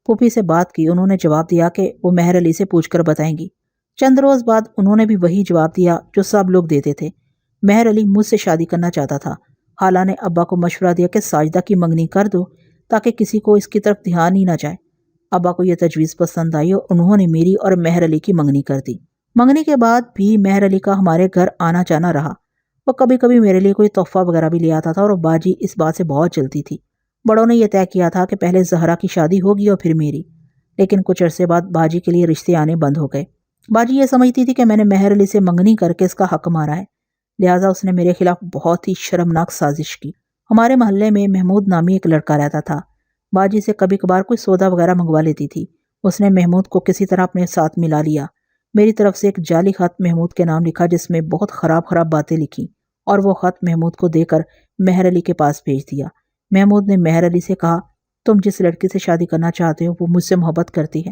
[SPEAKER 1] پھوپھی سے بات کی۔ انہوں نے جواب دیا کہ وہ مہر علی سے پوچھ کر بتائیں گی۔ چند روز بعد انہوں نے بھی وہی جواب دیا جو سب لوگ دیتے تھے۔ مہر علی مجھ سے شادی کرنا چاہتا تھا۔ خالہ نے ابا کو مشورہ دیا کہ ساجدہ کی منگنی کر دو تاکہ کسی کو اس کی طرف دھیان ہی نہ جائے۔ ابا کو یہ تجویز پسند آئی اور انہوں نے میری اور مہر علی کی منگنی کر دی۔ منگنی کے بعد بھی مہر علی کا ہمارے گھر آنا جانا رہا۔ وہ کبھی کبھی میرے لیے کوئی تحفہ وغیرہ بھی لے آتا تھا اور باجی اس بات سے بہت جلتی تھی۔ بڑوں نے یہ طے کیا تھا کہ پہلے زہرا کی شادی ہوگی اور پھر میری، لیکن کچھ عرصے بعد باجی کے لیے رشتے آنے بند ہو گئے۔ باجی یہ سمجھتی تھی کہ میں نے مہر علی سے منگنی کر کے اس کا حق مارا ہے، لہٰذا اس نے میرے خلاف بہت ہی شرمناک سازش کی۔ ہمارے محلے میں محمود نامی ایک لڑکا رہتا تھا۔ باجی سے کبھی کبھار کوئی سودا وغیرہ منگوا لیتی تھی۔ اس نے محمود کو کسی طرح اپنے ساتھ ملا لیا۔ میری طرف سے ایک جعلی خط محمود کے نام لکھا جس میں بہت خراب باتیں لکھی اور وہ خط محمود کو دے کر مہر علی کے پاس بھیج دیا۔ محمود نے مہر علی سے کہا، تم جس لڑکی سے شادی کرنا چاہتے ہو وہ مجھ سے محبت کرتی ہے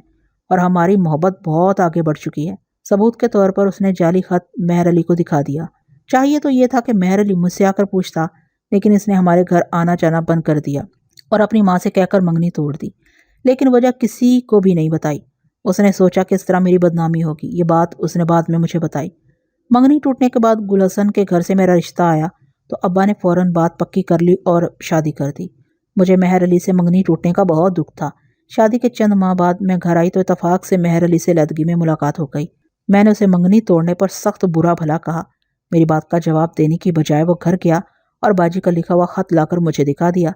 [SPEAKER 1] اور ہماری محبت بہت آگے بڑھ چکی ہے۔ ثبوت کے طور پر اس نے جعلی خط مہر علی کو دکھا دیا۔ چاہیے تو یہ تھا کہ مہر علی مجھ سے آ کر پوچھتا، لیکن اس نے ہمارے گھر آنا جانا بند کر دیا اور اپنی ماں سے کہہ کر منگنی توڑ دی، لیکن وجہ کسی کو بھی نہیں بتائی۔ اس نے سوچا کہ اس طرح میری بدنامی ہوگی۔ یہ بات اس نے بعد میں مجھے بتائی۔ منگنی ٹوٹنے کے بعد گل حسن کے گھر سے میرا رشتہ آیا تو ابا نے فوراً بات پکی کر لی اور شادی کر دی۔ مجھے مہر علی سے منگنی ٹوٹنے کا بہت دکھ تھا۔ شادی کے چند ماہ بعد میں گھر آئی تو اتفاق سے مہر علی سے علیحدگی میں ملاقات ہو گئی۔ میں نے اسے منگنی توڑنے پر سخت برا بھلا کہا۔ میری بات کا جواب دینے کی بجائے وہ گھر گیا اور باجی کا لکھا ہوا خط لا کر مجھے دکھا دیا۔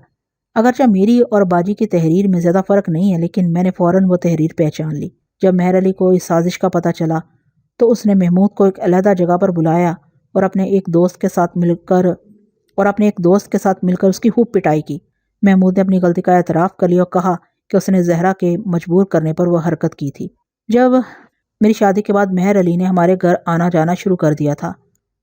[SPEAKER 1] اگرچہ میری اور باجی کی تحریر میں زیادہ فرق نہیں ہے، لیکن میں نے فوراً وہ تحریر پہچان لی۔ جب مہر علی کو اس سازش کا پتہ چلا تو اس نے محمود کو ایک علیحدہ جگہ پر بلایا اور اپنے ایک دوست کے ساتھ مل کر اس کی خوب پٹائی کی۔ محمود نے اپنی غلطی کا اعتراف کر لیا اور کہا کہ اس نے زہرا کے مجبور کرنے پر وہ حرکت کی تھی۔ جب میری شادی کے بعد مہر علی نے ہمارے گھر آنا جانا شروع کر دیا تھا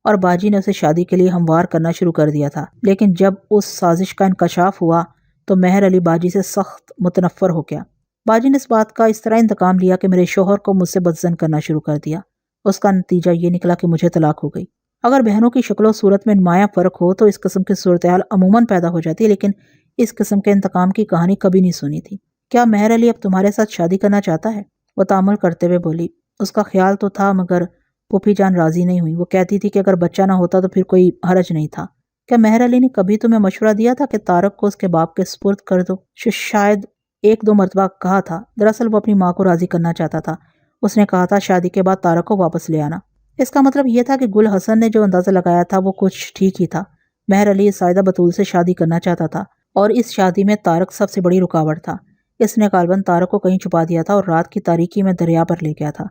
[SPEAKER 1] اور باجی نے اسے شادی کے لیے ہموار کرنا شروع کر دیا تھا، لیکن جب اس سازش کا انکشاف ہوا تو مہر علی باجی سے سخت متنفر ہو گیا۔ باجی نے اس بات کا اس طرح انتقام لیا کہ میرے شوہر کو مجھ سے بدظن کرنا شروع کر دیا۔ اس کا نتیجہ یہ نکلا کہ مجھے طلاق ہو گئی۔ اگر بہنوں کی شکل و صورت میں نمایاں فرق ہو تو اس قسم کی صورتحال عموماً پیدا ہو جاتی ہے، لیکن اس قسم کے انتقام کی کہانی کبھی نہیں سنی تھی۔ کیا مہر علی اب تمہارے ساتھ شادی کرنا چاہتا ہے؟ وہ تامل کرتے ہوئے بولی، اس کا خیال تو تھا مگر پھوپھی جان راضی نہیں ہوئی۔ وہ کہتی تھی کہ اگر بچہ نہ ہوتا تو پھر کوئی حرج نہیں تھا۔ کیا مہر علی نے کبھی تمہیں مشورہ دیا تھا کہ طارق کو اس کے باپ کے سپرد کر دو؟ شاید 1-2 مرتبہ کہا تھا۔ دراصل وہ اپنی ماں کو راضی کرنا چاہتا تھا۔ اس نے کہا تھا شادی کے بعد طارق کو واپس لے آنا۔ اس کا مطلب یہ تھا کہ گل حسن نے جو اندازہ لگایا تھا وہ کچھ ٹھیک ہی تھا۔ مہر علی ساجدہ بطول سے شادی کرنا چاہتا تھا اور اس شادی میں طارق سب سے بڑی رکاوٹ تھا۔ اس نے غالباً طارق کو کہیں چھپا دیا تھا اور رات کی تاریکی میں دریا پر لے گیا تھا۔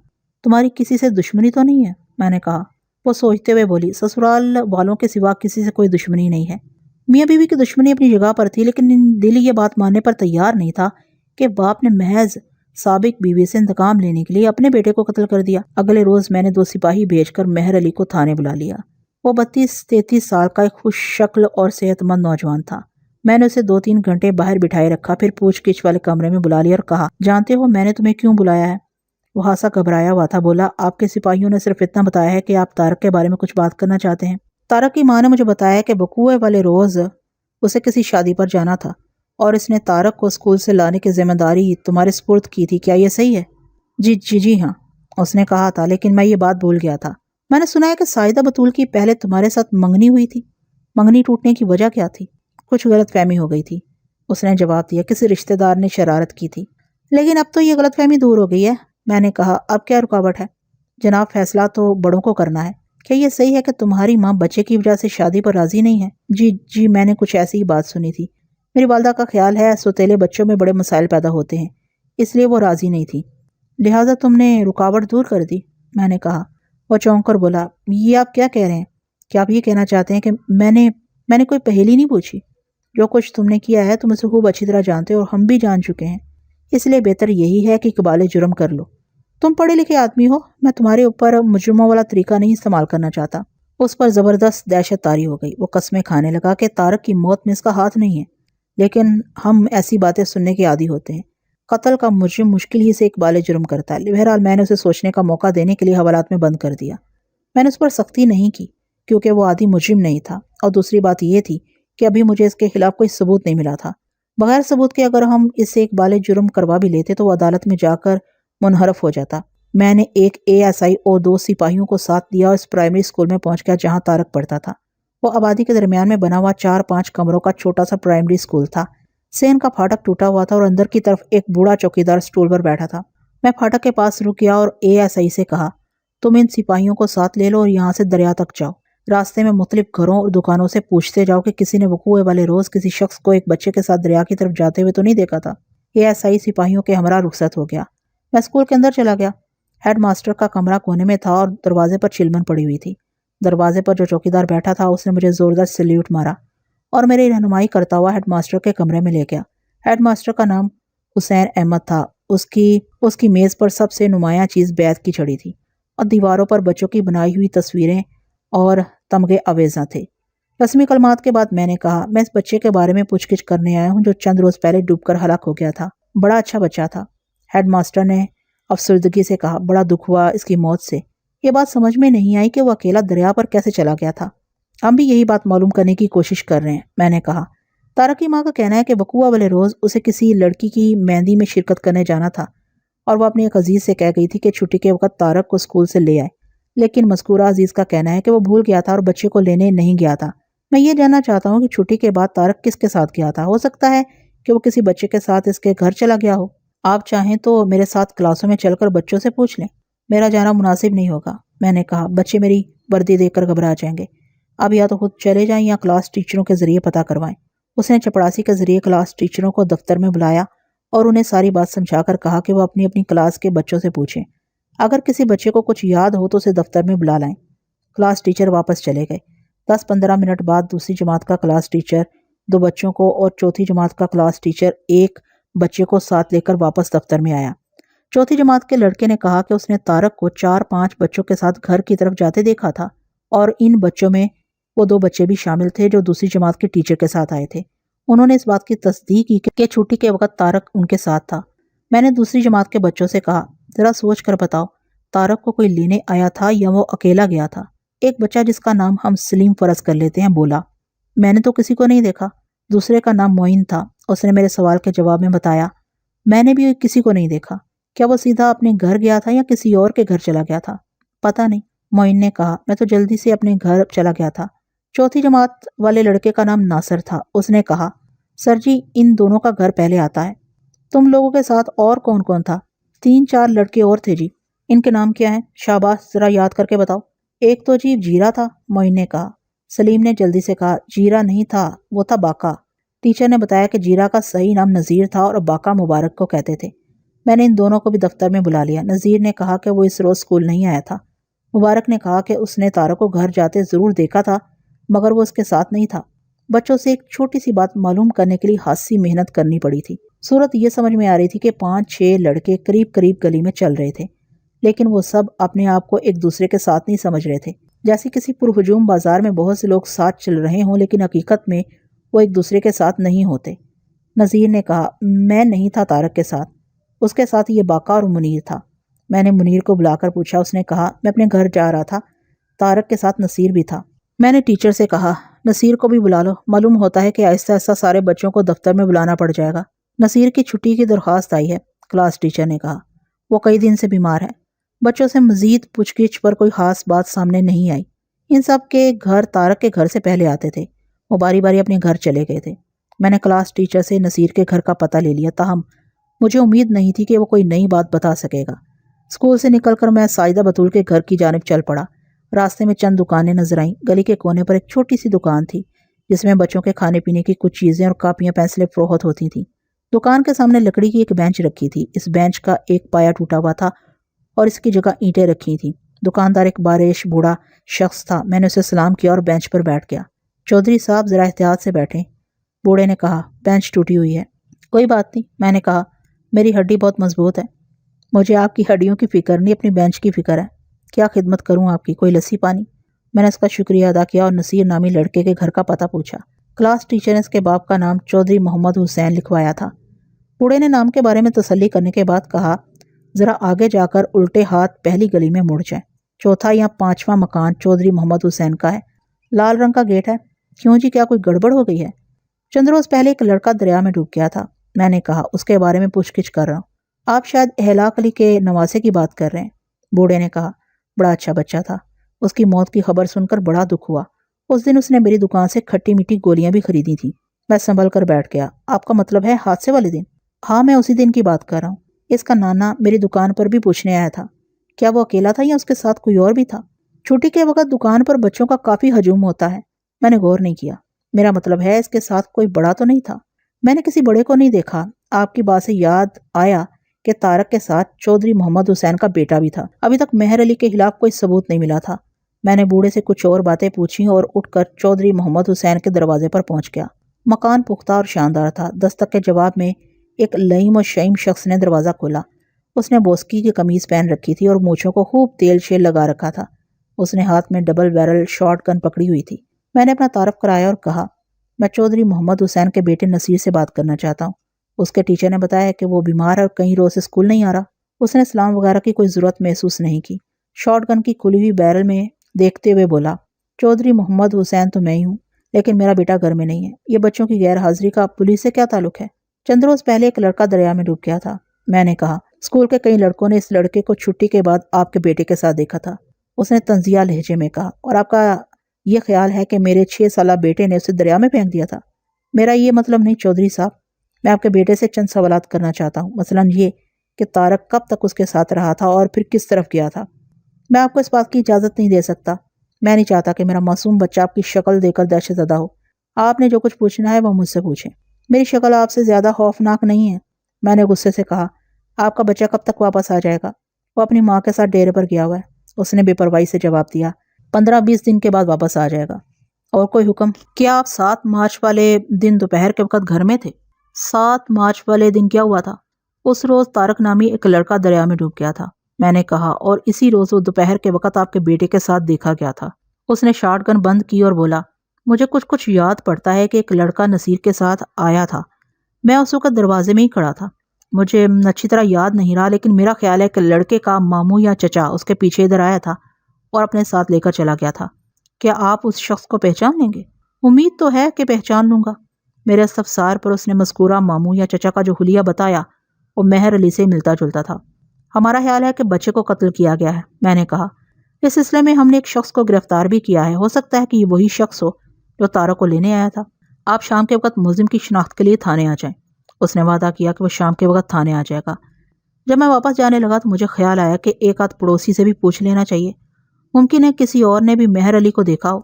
[SPEAKER 1] تمہاری کسی سے دشمنی تو نہیں ہے؟ میں نے کہا۔ وہ سوچتے ہوئے بولی، سسرال والوں کے سوا کسی سے کوئی دشمنی نہیں ہے۔ میاں بیوی کی دشمنی اپنی جگہ پر تھی، لیکن دل یہ بات ماننے پر تیار نہیں تھا کہ باپ نے محض سابق بیوی سے انتقام لینے کے لیے اپنے بیٹے کو قتل کر دیا۔ اگلے روز میں نے 2 سپاہی بھیج کر مہر علی کو تھانے بلا لیا۔ وہ 32-33 سال کا ایک خوش شکل اور صحت مند نوجوان تھا۔ میں نے اسے 2-3 گھنٹے باہر بٹھائے رکھا، پھر پوچھ گچھ والے کمرے میں بلا لیا اور کہا، جانتے ہو میں نے تمہیں کیوں بلایا ہے؟ وہ ہاسا گھبرایا ہوا تھا، بولا، آپ کے سپاہیوں نے صرف اتنا بتایا ہے کہ آپ طارق کے بارے میں کچھ بات کرنا چاہتے ہیں۔ طارق کی ماں نے مجھے بتایا کہ بقوع والے روز اسے کسی شادی پر جانا تھا اور اس نے طارق کو اسکول سے لانے کی ذمہ داری تمہارے سپرد کی تھی، کیا یہ صحیح ہے؟ جی ہاں، اس نے کہا تھا، لیکن میں یہ بات بھول گیا تھا۔ میں نے سنا ہے کہ سائدہ بطول کی پہلے تمہارے ساتھ منگنی ہوئی تھی۔ منگنی ٹوٹنے کی وجہ کیا تھی؟ کچھ غلط فہمی ہو گئی تھی، اس نے جواب دیا، کسی رشتہ دار نے شرارت کی تھی۔ لیکن اب تو یہ غلط فہمی دور ہو گئی ہے، میں نے کہا، اب کیا رکاوٹ ہے؟ جناب، فیصلہ تو بڑوں کو کرنا ہے۔ کیا یہ صحیح ہے کہ تمہاری ماں بچے کی وجہ سے شادی پر راضی نہیں ہے؟ جی میں نے کچھ ایسی ہی بات سنی تھی۔ میری والدہ کا خیال ہے سوتیلے بچوں میں بڑے مسائل پیدا ہوتے ہیں، اس لیے وہ راضی نہیں تھی، لہٰذا تم نے رکاوٹ دور کر دی۔ میں نے کہا۔ وہ چونک کر بولا، یہ آپ کیا کہہ رہے ہیں؟ کیا آپ یہ کہنا چاہتے ہیں کہ میں نے کوئی پہیلی نہیں پوچھی؟ جو کچھ تم نے کیا ہے تم اسے خوب اچھی طرح جانتے اور ہم بھی جان چکے ہیں، اس لیے بہتر یہی ہے کہ اقبال جرم کر لو۔ تم پڑھے لکھے آدمی ہو، میں تمہارے اوپر مجرموں والا طریقہ نہیں استعمال کرنا چاہتا۔ اس پر زبردست دہشت طاری ہو گئی۔ وہ قسمیں کھانے لگا کہ طارق کی موت میں اس کا ہاتھ نہیں ہے، لیکن ہم ایسی باتیں سننے کے عادی ہوتے ہیں۔ قتل کا مجرم مشکل ہی سے اقبال جرم کرتا ہے۔ بہرحال میں نے اسے سوچنے کا موقع دینے کے لیے حوالات میں بند کر دیا۔ میں نے اس پر سختی نہیں کی کیونکہ وہ عادی مجرم نہیں تھا، اور دوسری بات یہ تھی کہ ابھی مجھے اس کے خلاف کوئی ثبوت نہیں ملا تھا۔ بغیر ثبوت کے اگر ہم اس سے اقبال جرم کروا بھی لیتے تو وہ عدالت میں جا کر منحرف ہو جاتا۔ میں نے ایک ASI اور 2 سپاہیوں کو ساتھ دیا اور اس پرائمری اسکول میں پہنچ گیا جہاں طارق پڑھتا تھا۔ وہ آبادی کے درمیان میں بنا ہوا 4-5 کمروں کا چھوٹا سا پرائمری اسکول تھا۔ سین کا پھاٹک ٹوٹا ہوا تھا اور اندر کی طرف ایک بوڑھا چوکیدار سٹول پر بیٹھا تھا۔ میں پھاٹک کے پاس رک گیا اور ASI سے کہا، تم ان سپاہیوں کو ساتھ لے لو اور یہاں سے دریا تک جاؤ۔ راستے میں مختلف گھروں اور دکانوں سے پوچھتے جاؤ کہ کسی نے وقوع والے روز کسی شخص کو ایک بچے کے ساتھ دریا کی طرف جاتے ہوئے تو نہیں دیکھا تھا۔ ASI سپاہیوں کے ہمراہ رخصت ہو گیا۔ میں اسکول کے اندر چلا گیا۔ ہیڈ ماسٹر کا کمرہ کونے میں تھا اور دروازے پر چلمن پڑی ہوئی تھی۔ دروازے پر جو چوکیدار بیٹھا تھا اس نے مجھے زوردار سلیوٹ مارا اور میری رہنمائی کرتا ہوا ہیڈ ماسٹر کے کمرے میں لے گیا۔ ہیڈ ماسٹر کا نام حسین احمد تھا۔ اس کی میز پر سب سے نمایاں چیز بیت کی چھڑی تھی اور دیواروں پر بچوں کی بنائی ہوئی تصویریں اور تمغے آویزاں تھے۔ رسمی کلمات کے بعد میں نے کہا، میں اس بچے کے بارے میں پوچھ گچھ کرنے آیا ہوں جو چند روز پہلے ڈوب کر ہلاک ہو گیا تھا۔ بڑا اچھا بچہ تھا۔ ہیڈ ماسٹر نے افسردگی سے کہا، بڑا دکھ ہوا اس کی موت سے۔ یہ بات سمجھ میں نہیں آئی کہ وہ اکیلا دریا پر کیسے چلا گیا تھا۔ ہم بھی یہی بات معلوم کرنے کی کوشش کر رہے ہیں، میں نے کہا۔ طارق کی ماں کا کہنا ہے کہ وقوع والے روز اسے کسی لڑکی کی مہندی میں شرکت کرنے جانا تھا اور وہ اپنے ایک عزیز سے کہہ گئی تھی کہ چھٹی کے وقت طارق کو اسکول سے لے آئے، لیکن مذکورہ عزیز کا کہنا ہے کہ وہ بھول گیا تھا اور بچے کو لینے نہیں گیا تھا۔ میں یہ جاننا چاہتا ہوں کہ چھٹی کے بعد طارق کس کے ساتھ گیا تھا؟ ہو سکتا ہے کہ وہ کسی بچے کے ساتھ اس کے گھر چلا گیا ہو۔ آپ چاہیں تو میرے ساتھ کلاسوں میں چل کر بچوں سے پوچھ لیں۔ میرا جانا مناسب نہیں ہوگا، میں نے کہا، بچے میری وردی دیکھ کر گھبرا جائیں گے۔ اب یا تو خود چلے جائیں یا کلاس ٹیچروں کے ذریعے پتہ کروائیں۔ اس نے چپڑاسی کے ذریعے کلاس ٹیچروں کو دفتر میں بلایا اور انہیں ساری بات سمجھا کر کہا کہ وہ اپنی اپنی کلاس کے بچوں سے پوچھیں۔ اگر کسی بچے کو کچھ یاد ہو تو اسے دفتر میں بلا لائیں۔ کلاس ٹیچر واپس چلے گئے۔ 10-15 منٹ بعد دوسری جماعت کا کلاس ٹیچر 2 بچوں کو اور چوتھی جماعت کا کلاس ٹیچر 1 بچے کو ساتھ لے کر واپس دفتر میں آیا۔ چوتھی جماعت کے لڑکے نے کہا کہ اس نے طارق کو 4-5 بچوں کے ساتھ گھر کی طرف جاتے دیکھا تھا اور ان بچوں میں وہ 2 بچے بھی شامل تھے جو دوسری جماعت کے ٹیچر کے ساتھ آئے تھے۔ انہوں نے اس بات کی تصدیق کی کہ چھٹی کے وقت طارق ان کے ساتھ تھا۔ میں نے دوسری جماعت کے بچوں سے کہا، ذرا سوچ کر بتاؤ، طارق کو کوئی لینے آیا تھا یا وہ اکیلا گیا تھا؟ ایک بچہ جس کا نام ہم سلیم فرض کر لیتے ہیں بولا، میں نے تو کسی کو نہیں دیکھا۔ دوسرے کا نام معین تھا، اس نے میرے سوال کے جواب میں بتایا، میں نے بھی کسی کو نہیں دیکھا۔ کیا وہ سیدھا اپنے گھر گیا تھا یا کسی اور کے گھر چلا گیا تھا؟ پتہ نہیں، معین نے کہا، میں تو جلدی سے اپنے گھر چلا گیا تھا۔ چوتھی جماعت والے لڑکے کا نام ناصر تھا۔ اس نے کہا، سر جی ان دونوں کا گھر پہلے آتا ہے۔ تم لوگوں کے ساتھ اور کون کون تھا؟ 3-4 لڑکے اور تھے جی۔ ان کے نام کیا ہیں؟ شاباش، ذرا یاد کر کے بتاؤ۔ ایک تو جی جیرا تھا، معین نے کہا۔ سلیم نے جلدی سے کہا، جیرا نہیں تھا، وہ تھا باقا۔ ٹیچر نے بتایا کہ جیرا کا صحیح نام نذیر تھا اور باقا مبارک کو کہتے تھے۔ میں نے ان دونوں کو بھی دفتر میں بلا لیا۔ نذیر نے کہا کہ وہ اس روز اسکول نہیں آیا تھا۔ مبارک نے کہا کہ اس نے طارق کو گھر جاتے ضرور دیکھا تھا مگر وہ اس کے ساتھ نہیں تھا۔ بچوں سے ایک چھوٹی سی بات معلوم کرنے کے لیے خاصی محنت کرنی پڑی تھی۔ صورت یہ سمجھ میں آ رہی تھی کہ 5-6 لڑکے قریب قریب گلی میں چل رہے تھے، لیکن وہ سب اپنے آپ کو ایک دوسرے کے ساتھ نہیں سمجھ رہے تھے، جیسے کسی پرہجوم بازار میں بہت سے لوگ ساتھ چل رہے ہوں لیکن حقیقت میں وہ ایک دوسرے کے ساتھ نہیں ہوتے۔ نذیر نے کہا، میں نہیں تھا طارق کے ساتھ، اس کے ساتھ یہ باقا اور منیر تھا۔ میں نے منیر کو بلا کر پوچھا، اس نے کہا میں اپنے گھر جا رہا تھا، طارق کے ساتھ نصیر بھی تھا۔ میں نے ٹیچر سے کہا نصیر کو بھی بلا لو، معلوم ہوتا ہے کہ آہستہ آہستہ سارے بچوں کو دفتر میں بلانا پڑ جائے گا۔ نصیر کی چھٹی کی درخواست آئی ہے، کلاس ٹیچر نے کہا، وہ کئی دن سے بیمار ہے۔ بچوں سے مزید پوچھ گچھ پر کوئی خاص بات سامنے نہیں آئی۔ ان سب کے گھر طارق کے گھر سے پہلے آتے تھے، وہ باری باری اپنے گھر چلے گئے تھے۔ میں نے کلاس ٹیچر سے نصیر کے گھر کا پتہ لے لیا، تاہم مجھے امید نہیں تھی کہ وہ کوئی نئی بات بتا سکے گا۔ اسکول سے نکل کر میں ساجدہ بطول کے گھر کی جانب چل پڑا۔ راستے میں چند دکانیں نظر آئیں۔ گلی کے کونے پر ایک چھوٹی سی دکان تھی جس میں بچوں کے کھانے پینے کی کچھ چیزیں اور کاپیاں پینسلیں فروخت ہوتی تھیں۔ دکان کے سامنے لکڑی کی ایک بینچ رکھی تھی، اس بینچ کا ایک پایا ٹوٹا ہوا تھا اور اس کی جگہ اینٹیں رکھی تھیں۔ دکاندار ایک باریش بوڑھا شخص تھا۔ میں نے اسے سلام کیا اور بینچ پر بیٹھ گیا۔ چودھری صاحب ذرا احتیاط سے بیٹھیں، بوڑھے نے کہا، بینچ ٹوٹی ہوئی ہے۔ کوئی بات نہیں، میں نے کہا، میری ہڈی بہت مضبوط ہے۔ مجھے آپ کی ہڈیوں کی فکر نہیں، اپنی بینچ کی فکر ہے۔ کیا خدمت کروں آپ کی؟ کوئی لسی پانی؟ میں نے اس کا شکریہ ادا کیا اور نصیر نامی لڑکے کے گھر کا پتہ پوچھا۔ کلاس ٹیچر نے اس کے باپ کا نام چودھری محمد حسین لکھوایا تھا۔ بوڑھے نے نام کے بارے میں تسلی کرنے کے بعد کہا، ذرا آگے جا کر الٹے ہاتھ پہلی گلی میں مڑ جائیں، چوتھا یا 5واں مکان چودھری محمد حسین کا ہے، لال رنگ کا گیٹ ہے۔ کیوں جی، کیا کوئی گڑبڑ ہو گئی ہے؟ چند روز پہلے ایک لڑکا دریا میں ڈوب گیا تھا، میں نے کہا، اس کے بارے میں پوچھ گچھ کر رہا ہوں۔ آپ شاید احلاق علی کے نواسے کی بات کر رہے ہیں، بوڑھے نے کہا، بڑا اچھا بچہ تھا، اس کی موت کی خبر سن کر بڑا دکھ ہوا۔ اس دن اس نے میری دکان سے کھٹی میٹھی گولیاں بھی خریدی تھیں۔ میں سنبھل کر بیٹھ گیا۔ آپ کا مطلب ہے حادثے والے دن؟ ہاں، میں اسی دن کی بات کر رہا ہوں۔ اس کا نانا میری دکان پر بھی پوچھنے آیا تھا۔ کیا وہ اکیلا تھا یا اس کے ساتھ کوئی اور بھی تھا؟ چھٹی کے وقت دکان پر بچوں کا کافی ہجوم ہوتا ہے۔ میں نے غور نہیں کیا۔ میرا مطلب ہے اس کے ساتھ کوئی بڑا تو نہیں تھا؟ میں نے کسی بڑے کو نہیں دیکھا۔ آپ کی بات سے یاد آیا کہ طارق کے ساتھ چودھری محمد حسین کا بیٹا بھی تھا۔ ابھی تک مہر علی کے خلاف کوئی ثبوت نہیں ملا تھا۔ میں نے بوڑھے سے کچھ اور باتیں پوچھی اور اٹھ کر چودھری محمد حسین کے دروازے پر پہنچ گیا۔ مکان پختہ اور شاندار تھا۔ دستک کے جواب میں ایک لئیم و شئیم شخص نے دروازہ کھولا۔ اس نے بوسکی کی قمیض پہن رکھی تھی اور مونچھوں کو خوب تیل شیل لگا رکھا تھا۔ اس نے ہاتھ میں ڈبل بیرل شارٹ گن پکڑی ہوئی تھی۔ میں نے اپنا تعارف کرایا اور کہا، میں چودھری محمد حسین کے بیٹے نصیر سے بات کرنا چاہتا ہوں۔ اس کے ٹیچر نے بتایا کہ وہ بیمار ہے اور کئی روز سے اسکول نہیں آ رہا۔ اس نے سلام وغیرہ کی کوئی ضرورت محسوس نہیں کی۔ شارٹ گن کی کھلی ہوئی بیرل میں دیکھتے ہوئے بولا، چودھری محمد حسین تو میں ہی ہوں، لیکن میرا بیٹا گھر میں نہیں ہے۔ یہ بچوں کی غیر حاضری کا پولیس سے کیا تعلق ہے؟ چند روز پہلے ایک لڑکا دریا میں ڈوب گیا تھا، میں نے کہا۔ اسکول کے کئی لڑکوں نے اس لڑکے کو چھٹی کے بعد آپ کے بیٹے کے ساتھ دیکھا تھا، اس نے طنزیہ لہجے میں کہا۔ اور آپ کا یہ خیال ہے کہ میرے 6 سالہ بیٹے نے اسے دریا میں پھینک دیا تھا؟ میرا یہ مطلب نہیں چودھری صاحب، میں آپ کے بیٹے سے چند سوالات کرنا چاہتا ہوں، مثلا یہ کہ طارق کب تک اس کے ساتھ رہا تھا اور پھر کس طرف گیا تھا۔ میں آپ کو اس بات کی اجازت نہیں دے سکتا۔ میں نہیں چاہتا کہ میرا معصوم بچہ آپ کی شکل دیکھ کر دہشت زدہ ہو۔ آپ نے جو کچھ پوچھنا ہے وہ مجھ سے پوچھیں۔ میری شکل آپ سے زیادہ خوفناک نہیں ہے، میں نے غصے سے کہا۔ آپ کا بچہ کب تک واپس آ جائے گا؟ وہ اپنی ماں کے ساتھ ڈیرے پر گیا ہوا ہے، اس نے بے پرواہی سے جواب دیا۔ 15-20 دن کے بعد واپس آ جائے گا۔ اور کوئی حکم؟ کیا آپ 7 مارچ والے دن دوپہر کے وقت گھر میں تھے؟ 7 مارچ والے دن کیا ہوا تھا؟ اس روز طارق نامی ایک لڑکا دریا میں ڈوب گیا تھا، میں نے کہا، اور اسی روز وہ دوپہر کے وقت آپ کے بیٹے کے ساتھ دیکھا گیا تھا۔ اس نے شارٹ گن بند کی اور بولا، مجھے کچھ یاد پڑتا ہے کہ ایک لڑکا نصیر کے ساتھ آیا تھا، میں اس وقت دروازے میں ہی کھڑا تھا۔ مجھے اچھی طرح یاد نہیں رہا، لیکن میرا خیال ہے کہ لڑکے کا ماموں یا چچا اس کے پیچھے ادھر آیا تھا اور اپنے ساتھ لے کر چلا گیا تھا۔ کیا آپ اس شخص کو پہچان لیں گے؟ امید تو ہے کہ پہچان لوں گا۔ میرے استفسار پر اس نے مذکورہ ماموں یا چچا کا جو حلیہ بتایا وہ مہر علی سے ملتا جلتا تھا۔ ہمارا خیال ہے کہ بچے کو قتل کیا گیا ہے، میں نے کہا۔ اس سلسلے میں ہم نے ایک شخص کو گرفتار بھی کیا ہے، ہو سکتا ہے کہ یہ وہی شخص ہو جو طارق کو لینے آیا تھا۔ آپ شام کے وقت ملزم کی شناخت کے لیے تھانے آ جائیں۔ اس نے وعدہ کیا کہ وہ شام کے وقت تھانے آ جائے گا۔ جب میں واپس جانے لگا تو مجھے خیال آیا کہ ایک آدھ پڑوسی سے بھی پوچھ لینا چاہیے، ممکن ہے کسی اور نے بھی مہر علی کو دیکھا ہو۔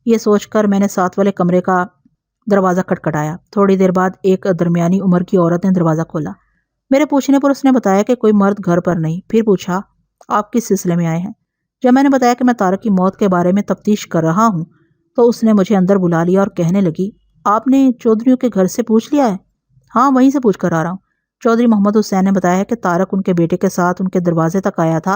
[SPEAKER 1] یہ سوچ کر میں نے ساتھ والے کمرے کا دروازہ کھٹکھٹایا۔ تھوڑی دیر بعد ایک درمیانی عمر کی عورت نے دروازہ کھولا۔ میرے پوچھنے پر اس نے بتایا کہ کوئی مرد گھر پر نہیں۔ پھر پوچھا، آپ کس سلسلے میں آئے ہیں؟ جب میں نے بتایا کہ میں طارق کی موت کے بارے میں تفتیش کر رہا ہوں تو اس نے مجھے اندر بلا لیا اور کہنے لگی، آپ نے چودھریوں کے گھر سے پوچھ لیا ہے؟ ہاں، وہیں سے پوچھ کر آ رہا ہوں۔ چودھری محمد حسین نے بتایا ہے کہ طارق ان کے بیٹے کے ساتھ ان کے دروازے تک آیا تھا،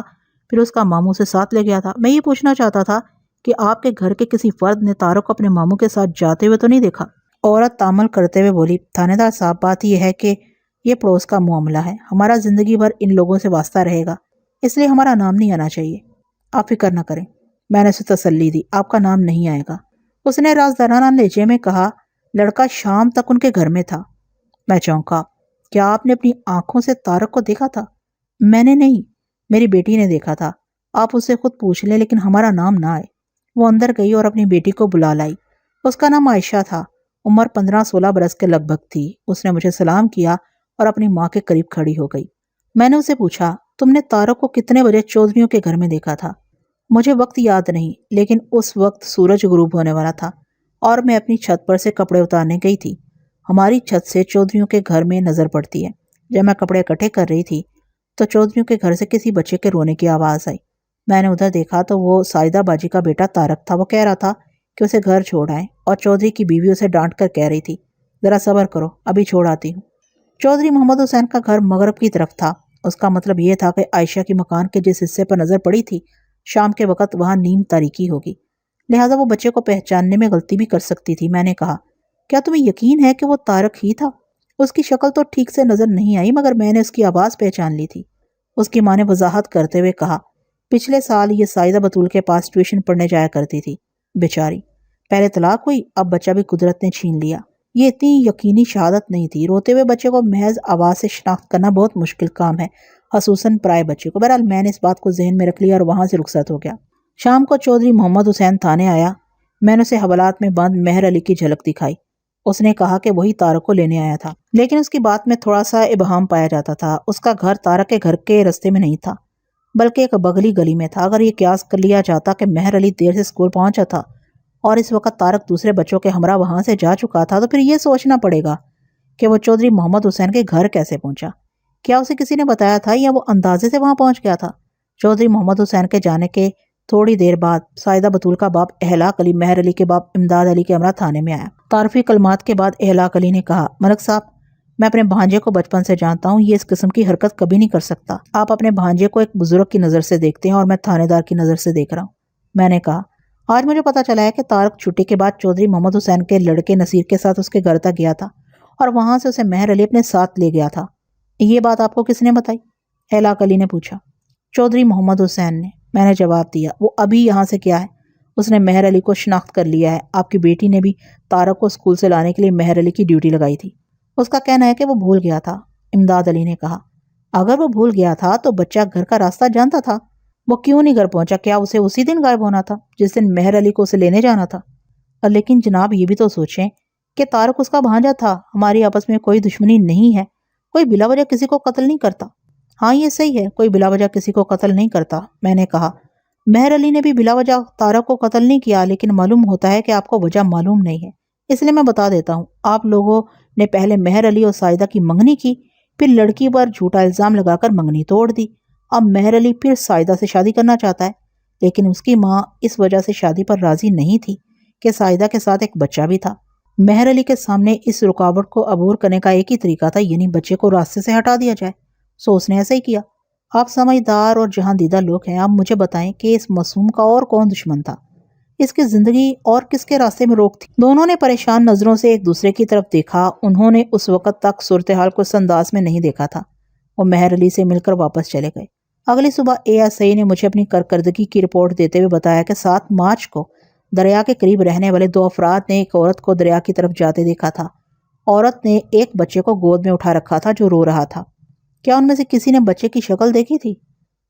[SPEAKER 1] پھر اس کا ماموں سے ساتھ لے گیا تھا۔ میں یہ پوچھنا چاہتا تھا کہ آپ کے گھر کے کسی فرد نے طارق کو اپنے ماموں کے ساتھ جاتے ہوئے تو نہیں دیکھا؟ عورت تعامل کرتے ہوئے بولی، تھانے دار صاحب، بات یہ ہے کہ یہ پڑوس کا معاملہ ہے، ہمارا زندگی بھر ان لوگوں سے واسطہ رہے گا، اس لیے ہمارا نام نہیں آنا چاہیے۔ آپ فکر نہ کریں، میں نے اسے تسلی دی، آپ کا نام نہیں آئے گا۔ اس نے رازدارانہ لہجے میں کہا، لڑکا شام تک ان کے گھر میں تھا۔ میں چونکا، کیا آپ نے اپنی آنکھوں سے طارق کو دیکھا تھا؟ میں نے نہیں، میری بیٹی نے دیکھا تھا۔ آپ اسے خود پوچھ لیں لیکن ہمارا نام نہ آئے۔ وہ اندر گئی اور اپنی بیٹی کو بلا لائی۔ اس کا نام عائشہ تھا، عمر 15-16 برس کے لگ بھگ تھی۔ اس نے مجھے سلام کیا اور اپنی ماں کے قریب کھڑی ہو گئی۔ میں نے اسے پوچھا، تم نے طارق کو کتنے بجے چودھریوں کے گھر میں دیکھا تھا؟ مجھے وقت یاد نہیں، لیکن اس وقت سورج غروب ہونے والا تھا اور میں اپنی چھت پر سے کپڑے اتارنے گئی تھی۔ ہماری چھت سے چودھریوں کے گھر میں نظر پڑتی ہے۔ جب میں کپڑے اکٹھے کر رہی تھی تو چودھریوں کے گھر سے کسی بچے کے رونے کی آواز آئی۔ میں نے ادھر دیکھا تو وہ سائدہ باجی کا بیٹا طارق تھا۔ وہ کہہ رہا تھا کہ اسے گھر چھوڑ آئیں اور چودھری کی بیوی اسے ڈانٹ کر کہہ رہی تھی، ذرا صبر کرو، ابھی چھوڑ آتی ہوں۔ چودھری محمد حسین کا گھر مغرب کی طرف تھا۔ اس کا مطلب یہ تھا کہ عائشہ کی مکان کے جس حصے پر نظر پڑی تھی، شام کے وقت وہاں نیم تاریکی ہوگی، لہٰذا وہ بچے کو پہچاننے میں غلطی بھی کر سکتی تھی۔ میں نے کہا، کیا تمہیں یقین ہے کہ وہ طارق ہی تھا؟ اس کی شکل تو ٹھیک سے نظر نہیں آئی، مگر میں نے اس کی آواز پہچان لی تھی۔ اس کی ماں نے وضاحت کرتے ہوئے کہا، پچھلے سال یہ سائدہ بطول کے پاس ٹیوشن پڑھنے جایا کرتی تھی، بیچاری۔ پہلے طلاق ہوئی، اب بچہ بھی قدرت نے چھین لیا۔ یہ اتنی یقینی شہادت نہیں تھی۔ روتے ہوئے بچے کو محض آواز سے شناخت کرنا بہت مشکل کام ہے، خصوصاً پرائے بچے کو۔ بہرحال میں نے اس بات کو ذہن میں رکھ لیا اور وہاں سے رخصت ہو گیا۔ شام کو چودھری محمد حسین تھانے آیا۔ میں نے اسے حوالات میں بند مہر علی کی جھلک دکھائی۔ اس نے کہا کہ وہی طارق کو لینے آیا تھا، لیکن اس کی بات میں تھوڑا سا ابہام پایا جاتا تھا۔ اس کا گھر طارق کے گھر کے رستے میں نہیں تھا، بلکہ ایک بغلی گلی میں تھا۔ اگر یہ قیاس کر لیا جاتا کہ مہر علی دیر سے اسکول پہنچا تھا اور اس وقت طارق دوسرے بچوں کے ہمراہ وہاں سے جا چکا تھا، تو پھر یہ سوچنا پڑے گا کہ وہ چودھری محمد حسین کے گھر کیسے پہنچا۔ کیا اسے کسی نے بتایا تھا یا وہ اندازے سے وہاں پہنچ گیا تھا؟ چودھری محمد حسین کے جانے کے تھوڑی دیر بعد سائدہ بطول کا باپ احلاق علی مہر علی کے باپ امداد علی کے ہمراہ تھانے میں آیا۔ تعارفی کلمات کے بعد احلاق علی نے کہا، ملک صاحب، میں اپنے بھانجے کو بچپن سے جانتا ہوں، یہ اس قسم کی حرکت کبھی نہیں کر سکتا۔ آپ اپنے بھانجے کو ایک بزرگ کی نظر سے دیکھتے ہیں اور میں تھانے دار کی نظر سے دیکھ رہا ہوں۔ میں نے کہا، آج مجھے پتا چلا ہے کہ طارق چھٹی کے بعد چودھری محمد حسین کے لڑکے نصیر کے ساتھ اس کے گھر تک گیا تھا اور وہاں سے اسے مہر علی اپنے ساتھ لے گیا تھا۔ یہ بات آپ کو کس نے بتائی؟ احلاق علی نے پوچھا۔ چودھری محمد حسین نے، میں نے جواب دیا۔ وہ ابھی یہاں سے کیا ہے؟ اس نے مہر علی کو شناخت کر لیا ہے۔ آپ کی بیٹی نے بھی طارق کو اسکول سے لانے کے لیے مہر علی کی ڈیوٹی لگائی تھی۔ اس کا کہنا ہے کہ وہ بھول گیا تھا، امداد علی نے کہا۔ اگر وہ بھول گیا تھا تو بچہ گھر کا راستہ جانتا تھا، وہ کیوں نہیں گھر پہنچا؟ کیا اسے اسی دن غائب ہونا تھا جس دن مہر علی کو اسے لینے جانا تھا؟ لیکن جناب یہ بھی تو سوچیں کہ طارق اس کا بھانجا تھا، ہماری آپس میں کوئی دشمنی نہیں ہے، کوئی بلا وجہ کسی کو قتل نہیں کرتا۔ ہاں یہ صحیح ہے، کوئی بلا وجہ کسی کو قتل نہیں کرتا، میں نے کہا۔ مہر علی نے بھی بلا وجہ طارق کو قتل نہیں کیا، لیکن معلوم ہوتا ہے کہ آپ کو وجہ معلوم نہیں ہے، اس لیے میں بتا دیتا ہوں۔ آپ لوگوں نے پہلے مہر علی اور سائدہ کی منگنی کی، پھر لڑکی پر جھوٹا الزام لگا کر منگنی توڑ دی۔ اب مہر علی پھر سائدہ سے شادی کرنا چاہتا ہے، لیکن اس کی ماں اس وجہ سے شادی پر راضی نہیں تھی کہ سائدہ کے ساتھ ایک بچہ بھی تھا۔ مہر علی کے سامنے اس رکاوٹ کو عبور کرنے کا ایک ہی طریقہ تھا، یعنی بچے کو راستے سے ہٹا دیا جائے۔ سو اس نے ایسا ہی کیا۔ آپ سمجھدار اور جہاں دیدہ لوگ ہیں، آپ مجھے بتائیں کہ اس معصوم کا اور کون دشمن تھا؟ اس کی زندگی اور کس کے راستے میں روک تھی؟ دونوں نے پریشان نظروں سے ایک دوسرے کی طرف دیکھا۔ انہوں نے اس وقت تک صورتحال کو اس انداز میں نہیں دیکھا تھا۔ وہ مہر علی سے مل کر واپس چلے گئے۔ اگلی صبح ASI نے مجھے اپنی کارکردگی کی رپورٹ دیتے ہوئے بتایا کہ 7 مارچ کو دریا کے قریب رہنے والے 2 افراد نے ایک عورت کو دریا کی طرف جاتے دیکھا تھا۔ عورت نے ایک بچے کو گود میں اٹھا رکھا تھا جو رو رہا تھا۔ کیا ان میں سے کسی نے بچے کی شکل دیکھی تھی؟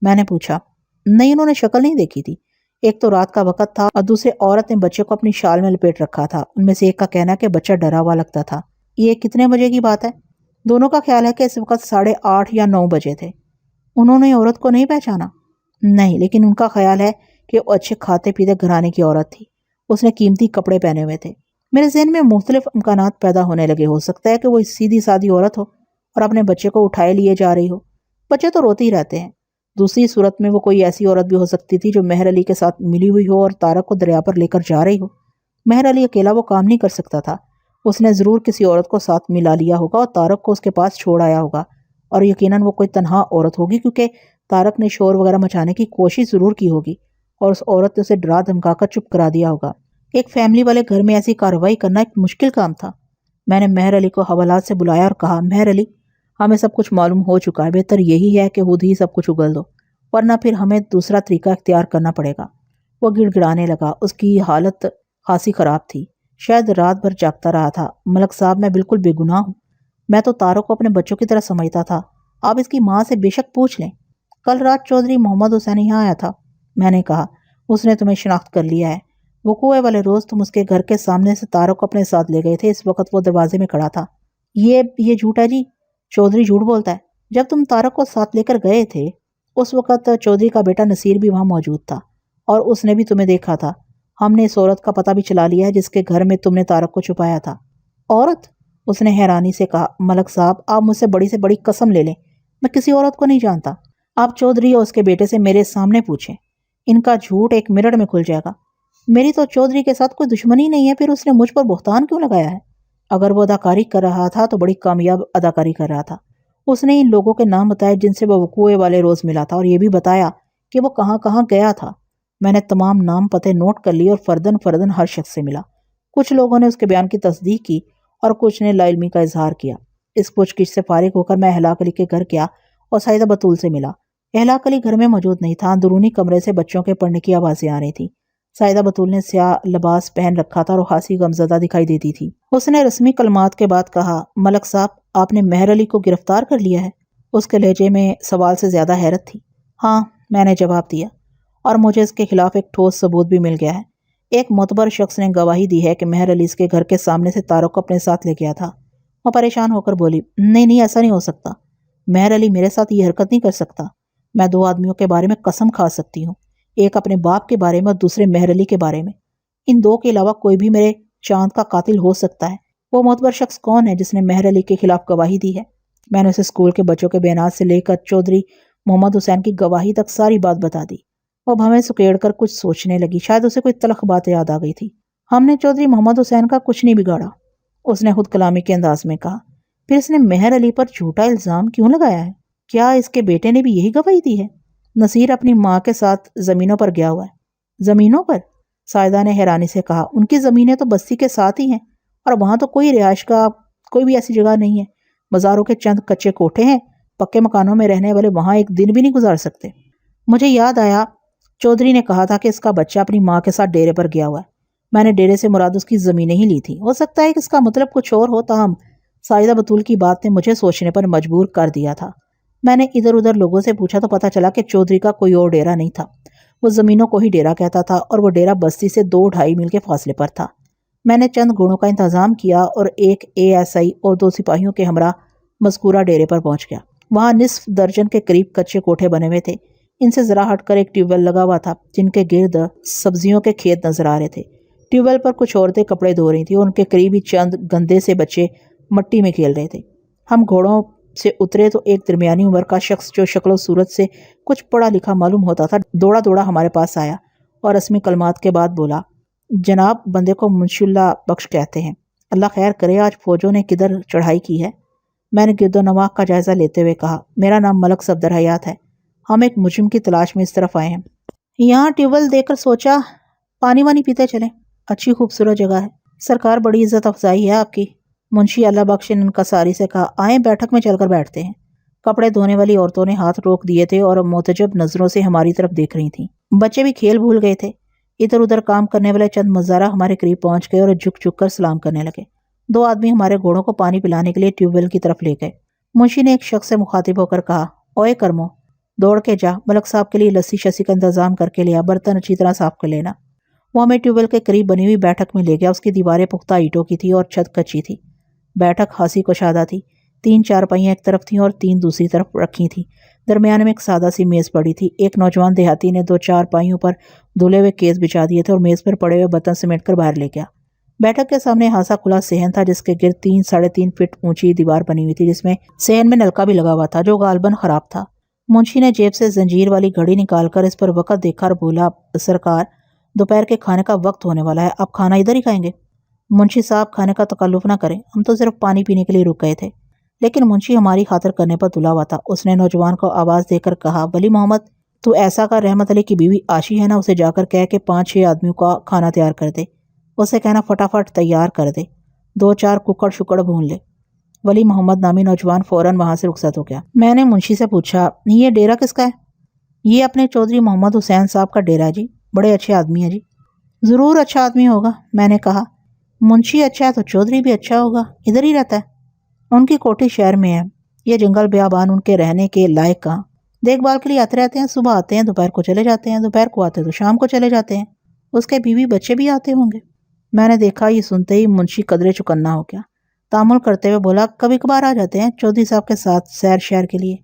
[SPEAKER 1] میں نے پوچھا۔ نہیں، انہوں نے شکل نہیں دیکھی تھی۔ ایک تو رات کا وقت تھا اور دوسرے عورت نے بچے کو اپنی شال میں لپیٹ رکھا تھا۔ ان میں سے ایک کا کہنا ہے کہ بچہ ڈرا ہوا لگتا تھا۔ یہ کتنے بجے کی بات ہے؟ دونوں کا خیال ہے کہ اس وقت 8:30 یا 9 بجے تھے۔ انہوں نے عورت کو نہیں پہچانا؟ نہیں، لیکن ان کا خیال ہے کہ وہ اچھے کھاتے پیتے گھرانے کی عورت تھی۔ اس نے قیمتی کپڑے پہنے ہوئے تھے۔ میرے ذہن میں مختلف امکانات پیدا ہونے لگے۔ ہو سکتا ہے کہ وہ سیدھی سادی عورت ہو اور اپنے بچے کو اٹھائے لیے جا رہی ہو۔ بچے تو روتے ہی رہتے ہیں۔ دوسری صورت میں وہ کوئی ایسی عورت بھی ہو سکتی تھی جو مہر علی کے ساتھ ملی ہوئی ہو اور طارق کو دریا پر لے کر جا رہی ہو۔ مہر علی اکیلا وہ کام نہیں کر سکتا تھا، اس نے ضرور کسی عورت کو ساتھ ملا لیا ہوگا اور طارق کو اس کے پاس چھوڑ آیا ہوگا، اور یقیناً وہ کوئی تنہا عورت ہوگی کیونکہ طارق نے شور وغیرہ مچانے کی کوشش ضرور کی ہوگی اور اس عورت نے اسے ڈرا دھمکا کر چپ کرا دیا ہوگا۔ ایک فیملی والے گھر میں ایسی کارروائی کرنا ایک مشکل کام تھا۔ میں نے مہر علی کو حوالات سے بلایا اور کہا، مہر علی، ہمیں سب کچھ معلوم ہو چکا ہے، بہتر یہی ہے کہ خود ہی سب کچھ اگل دو، ورنہ پھر ہمیں دوسرا طریقہ اختیار کرنا پڑے گا۔ وہ گڑ گڑانے لگا، اس کی حالت خاصی خراب تھی، شاید رات بھر جاگتا رہا تھا۔ ملک صاحب، میں بالکل بے گناہ ہوں، میں تو طارق کو اپنے بچوں کی طرح سمجھتا تھا، آپ اس کی ماں سے بے شک پوچھ لیں۔ کل رات چودھری محمد حسین یہاں آیا تھا، میں نے کہا، اس نے تمہیں شناخت کر لیا ہے۔ وقوع والے روز تم اس کے گھر کے سامنے سے طارق کو اپنے ساتھ لے گئے تھے، اس وقت وہ دروازے میں کھڑا تھا۔ یہ جھوٹ ہے جی، چودھری جھوٹ بولتا ہے۔ جب تم طارق کو ساتھ لے کر گئے تھے اس وقت چودھری کا بیٹا نصیر بھی وہاں موجود تھا اور اس نے بھی تمہیں دیکھا تھا۔ ہم نے اس عورت کا پتہ بھی چلا لیا ہے جس کے گھر میں تم نے طارق کو چھپایا تھا۔ عورت؟ اس نے حیرانی سے کہا، ملک صاحب، آپ مجھ سے بڑی قسم لے لیں، میں کسی عورت کو نہیں جانتا۔ آپ چودھری اور اس کے بیٹے سے میرے سامنے پوچھیں، ان کا جھوٹ ایک منٹ میں کھل جائے گا۔ میری تو چودھری کے ساتھ کوئی دشمنی نہیں ہے، پھر اس نے مجھ پر بہتان کیوں لگایا ہے؟ اگر وہ اداکاری کر رہا تھا تو بڑی کامیاب اداکاری کر رہا تھا۔ اس نے ان لوگوں کے نام بتائے جن سے وہ وقوع والے روز ملا تھا، اور یہ بھی بتایا کہ وہ کہاں کہاں گیا تھا۔ میں نے تمام نام پتے نوٹ کر لیے اور فردن ہر شخص سے ملا۔ کچھ لوگوں نے اس کے بیان کی تصدیق کی اور کچھ نے لا علمی کا اظہار کیا۔ اس پوچھ گچھ سے فارغ ہو کر میں احلاق علی کے گھر گیا اور سائدہ بطول سے ملا۔ احلاق علی گھر میں موجود نہیں تھا، اندرونی کمرے سے بچوں کے پڑھنے کی آوازیں آ رہی تھی۔ سائدہ بطول نے سیاہ لباس پہن رکھا تھا اور خاصی غمزدہ دکھائی دیتی تھی۔ اس نے رسمی کلمات کے بعد کہا، ملک صاحب، آپ نے مہر علی کو گرفتار کر لیا ہے؟ اس کے لہجے میں سوال سے زیادہ حیرت تھی۔ ہاں، میں نے جواب دیا، اور مجھے اس کے خلاف ایک ٹھوس ثبوت بھی مل گیا ہے۔ ایک معتبر شخص نے گواہی دی ہے کہ مہر علی اس کے گھر کے سامنے سے طارق کو اپنے ساتھ لے گیا تھا۔ وہ پریشان ہو کر بولی، نہیں، ایسا نہیں ہو سکتا، مہر علی میرے ساتھ یہ حرکت نہیں کر سکتا۔ میں دو آدمیوں کے بارے میں قسم کھا سکتی ہوں، ایک اپنے باپ کے بارے میں اور دوسرے مہر علی کے بارے میں۔ ان دو کے علاوہ کوئی بھی میرے چاند کا قاتل ہو سکتا ہے۔ وہ معتبر شخص کون ہے جس نے مہر علی کے خلاف گواہی دی ہے؟ میں نے اسے اسکول کے بچوں کے بیانات سے لے کر چودھری محمد حسین کی گواہی تک ساری بات بتا دی۔ وہ بھویں سکیڑ کر کچھ سوچنے لگی، شاید اسے کوئی تلخ بات یاد آ گئی تھی۔ ہم نے چودھری محمد حسین کا کچھ نہیں بگاڑا، اس نے خود کلامی کے انداز میں کہا۔ پھر اس نے مہر علی پر جھوٹا الزام کیوں لگایا ہے؟ کیا اس کے بیٹے نے بھی یہی گواہی دی ہے؟ نصیر اپنی ماں کے ساتھ زمینوں پر گیا ہوا ہے۔ زمینوں پر؟ سائدہ نے حیرانی سے کہا، ان کی زمینیں تو بستی کے ساتھ ہی ہیں اور وہاں تو کوئی رہائش کا کوئی بھی ایسی جگہ نہیں ہے۔ مزاروں کے چند کچے کوٹھے ہیں، پکے مکانوں میں رہنے والے وہاں ایک دن بھی نہیں گزار سکتے۔ مجھے یاد آیا، چودھری نے کہا تھا کہ اس کا بچہ اپنی ماں کے ساتھ ڈیرے پر گیا ہوا ہے۔ میں نے ڈیرے سے مراد اس کی زمینیں ہی لی تھی، ہو سکتا ہے کہ اس کا مطلب کچھ اور ہو، تاہم سائدہ بطول کی بات نے مجھے سوچنے پر مجبور کر دیا تھا۔ میں نے ادھر ادھر لوگوں سے پوچھا تو پتہ چلا کہ چودھری کا کوئی اور ڈیرا نہیں تھا، وہ زمینوں کو ہی ڈیرا کہتا تھا اور وہ ڈیرا بستی سے 2-2.5 میل کے فاصلے پر تھا۔ میں نے چند گھوڑوں کا انتظام کیا اور ایک ASI اور 2 سپاہیوں کے ہمراہ مذکورہ ڈیرے پر پہنچ گیا۔ وہاں نصف درجن کے قریب کچے کوٹھے بنے ہوئے تھے، ان سے ذرا ہٹ کر ایک ٹیوب ویل لگا ہوا تھا جن کے گرد سبزیوں کے کھیت نظر آ رہے تھے۔ ٹیوب ویل پر کچھ عورتیں کپڑے دھو رہی تھیں اور ان کے قریب ہی چند گندے سے بچے مٹی میں کھیل رہے تھے۔ ہم گھوڑوں سے اترے تو ایک درمیانی عمر کا شخص جو شکل و صورت سے کچھ پڑھا لکھا معلوم ہوتا تھا دوڑا ہمارے پاس آیا اور رسمی کلمات کے بعد بولا، جناب، بندے کو منشی اللہ بخش کہتے ہیں، اللہ خیر کرے، آج فوجوں نے کدھر چڑھائی کی ہے؟ میں نے گرد و نواح کا جائزہ لیتے ہوئے کہا، میرا نام ملک صفدر حیات ہے، ہم ایک مجرم کی تلاش میں اس طرف آئے ہیں۔ یہاں ٹیوب ویل دیکھ کر سوچا پانی وانی پیتے چلیں، اچھی خوبصورت جگہ ہے۔ سرکار، بڑی عزت افزائی ہے آپ کی، منشی اللہ بخش نے انکساری سے کہا، آئیں بیٹھک میں چل کر بیٹھتے ہیں۔ کپڑے دھونے والی عورتوں نے ہاتھ روک دیے تھے اور متعجب نظروں سے ہماری طرف دیکھ رہی تھیں۔ بچے بھی کھیل بھول گئے تھے۔ ادھر ادھر کام کرنے والے چند مزارہ ہمارے قریب پہنچ گئے اور جھک کر سلام کرنے لگے۔ 2 آدمی ہمارے گھوڑوں کو پانی پلانے کے لیے ٹیوب ویل کی طرف لے گئے۔ منشی نے ایک شخص سے مخاطب ہو کر کہا، اوئے کرمو، دوڑ کے جا، ملک صاحب کے لیے لسی شسی کا انتظام کر کے لیا، برتن اچھی طرح صاف کر لینا۔ وہ ہمیں ٹیوب ویل کے قریب بنی ہوئی بیٹھک میں لے گیا۔ اس کی دیواریں پختہ اینٹوں کی تھی اور چھت کچی تھی۔ بیٹھک خاصی کشادہ تھی، 3 چارپائیاں ایک طرف تھیں اور 3 دوسری طرف رکھی تھیں۔ درمیان میں ایک سادہ سی میز پڑی تھی۔ ایک نوجوان دیہاتی نے 2 چارپائیوں پر دھلے ہوئے کیس بچھا دیے تھے اور میز پر پڑے ہوئے برتن سمیٹ کر باہر لے گیا۔ بیٹھک کے سامنے ہاسا کھلا صحن تھا جس کے گرد 3-3.5 فٹ اونچی دیوار بنی ہوئی تھی، جس میں صحن میں نلکا بھی لگا ہوا تھا جو غالباً خراب تھا۔ منشی نے جیب سے زنجیر والی گھڑی نکال کر اس پر وقت دیکھا اور بولا، سرکار، دوپہر کے کھانے کا وقت ہونے والا ہے، آپ کھانا ادھر ہی کھائیں گے؟ منشی صاحب کھانے کا تکلف نہ کریں، ہم تو صرف پانی پینے کے لیے رک گئے تھے۔ لیکن منشی ہماری خاطر کرنے پر تلا ہوا تھا۔ اس نے نوجوان کو آواز دے کر کہا، ولی محمد تو ایسا کر، رحمت علی کی بیوی عاشی ہے نا، اسے جا کر کہہ کہ 5-6 آدمیوں کا کھانا تیار کر دے۔ اسے کہنا فٹافٹ تیار کر دے، 2-4 ککڑ شکڑ بھون لے۔ ولی محمد نامی نوجوان فوراً وہاں سے رخصت ہو گیا۔ میں نے منشی سے پوچھا، یہ ڈیرا کس کا ہے؟ یہ اپنے چودھری محمد حسین صاحب کا ڈیرا جی، بڑے اچھے آدمی ہیں جی۔ ضرور اچھا آدمی ہوگا، میں نے کہا۔ منشی اچھا ہے تو چودھری بھی اچھا ہوگا، ادھر ہی رہتا ہے۔ ان کی کوٹھی شہر میں ہے، یہ جنگل بیابان ان کے رہنے کے لائق کہاں۔ دیکھ بھال کے لیے آتے رہتے ہیں، صبح آتے ہیں، دوپہر کو چلے جاتے ہیں، دوپہر کو آتے تو شام کو چلے جاتے ہیں۔ اس کے بیوی بچے بھی آتے ہوں گے۔ میں نے دیکھا یہ سنتے ہی منشی قدرے چکنا ہو گیا۔ تامل کرتے ہوئے بولا، کبھی کبھار آ جاتے ہیں چودھری صاحب کے ساتھ سیر شہر کے لیے۔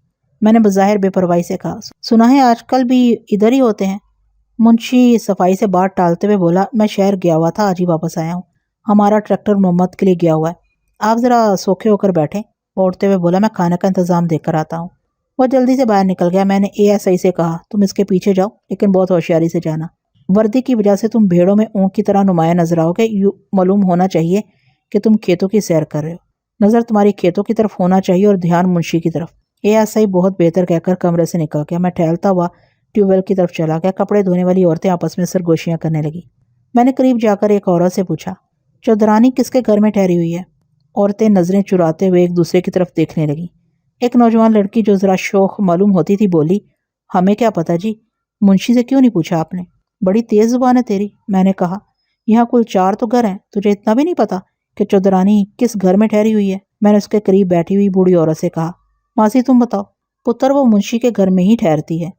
[SPEAKER 1] میں نے بظاہر بے پرواہی سے کہا، سنا ہے آج کل بھی ادھر ہی ہوتے ہیں؟ منشی صفائی سے بات ٹالتے ہوئے بولا، میں شہر گیا ہوا تھا، آج ہی واپس آیا ہوں۔ ہمارا ٹریکٹر مرمت کے لیے گیا ہوا ہے، آپ ذرا سوکھے ہو کر بیٹھیں۔ اوڑھتے ہوئے بولا، میں کھانے کا انتظام دیکھ کر آتا ہوں۔ وہ جلدی سے باہر نکل گیا۔ میں نے ASI سے کہا، تم اس کے پیچھے جاؤ، لیکن بہت ہوشیاری سے جانا۔ وردی کی وجہ سے تم بھیڑوں میں اونٹ کی طرح نمایاں نظر آؤ گے، یوں معلوم ہونا چاہیے کہ تم کھیتوں کی سیر کر رہے ہو۔ نظر تمہاری کھیتوں کی طرف ہونا چاہیے اور دھیان منشی کی طرف۔ ASI بہت بہتر کہہ کر کمرے سے نکل گیا۔ میں ٹہلتا ہوا ٹیوب ویل کی طرف چلا گیا۔ کپڑے دھونے والی عورتیں آپس میں سرگوشیاں کرنے لگی۔ میں نے قریب جا کر ایک عورت سے پوچھا، چودرانی کس کے گھر میں ٹھہری ہوئی ہے؟ عورتیں نظریں چراتے ہوئے ایک دوسرے کی طرف دیکھنے لگیں۔ ایک نوجوان لڑکی جو ذرا شوخ معلوم ہوتی تھی بولی، ہمیں کیا پتا جی، منشی سے کیوں نہیں پوچھا آپ نے؟ بڑی تیز زبان ہے تیری۔ میں نے کہا، یہاں کل 4 تو گھر ہیں، تجھے اتنا بھی نہیں پتا کہ چودرانی کس گھر میں ٹھہری ہوئی ہے؟ میں نے اس کے قریب بیٹھی ہوئی بوڑھی عورت سے کہا، ماسی تم بتاؤ۔ پتر وہ منشی کے گھر میں ہی ٹھہرتی ہے۔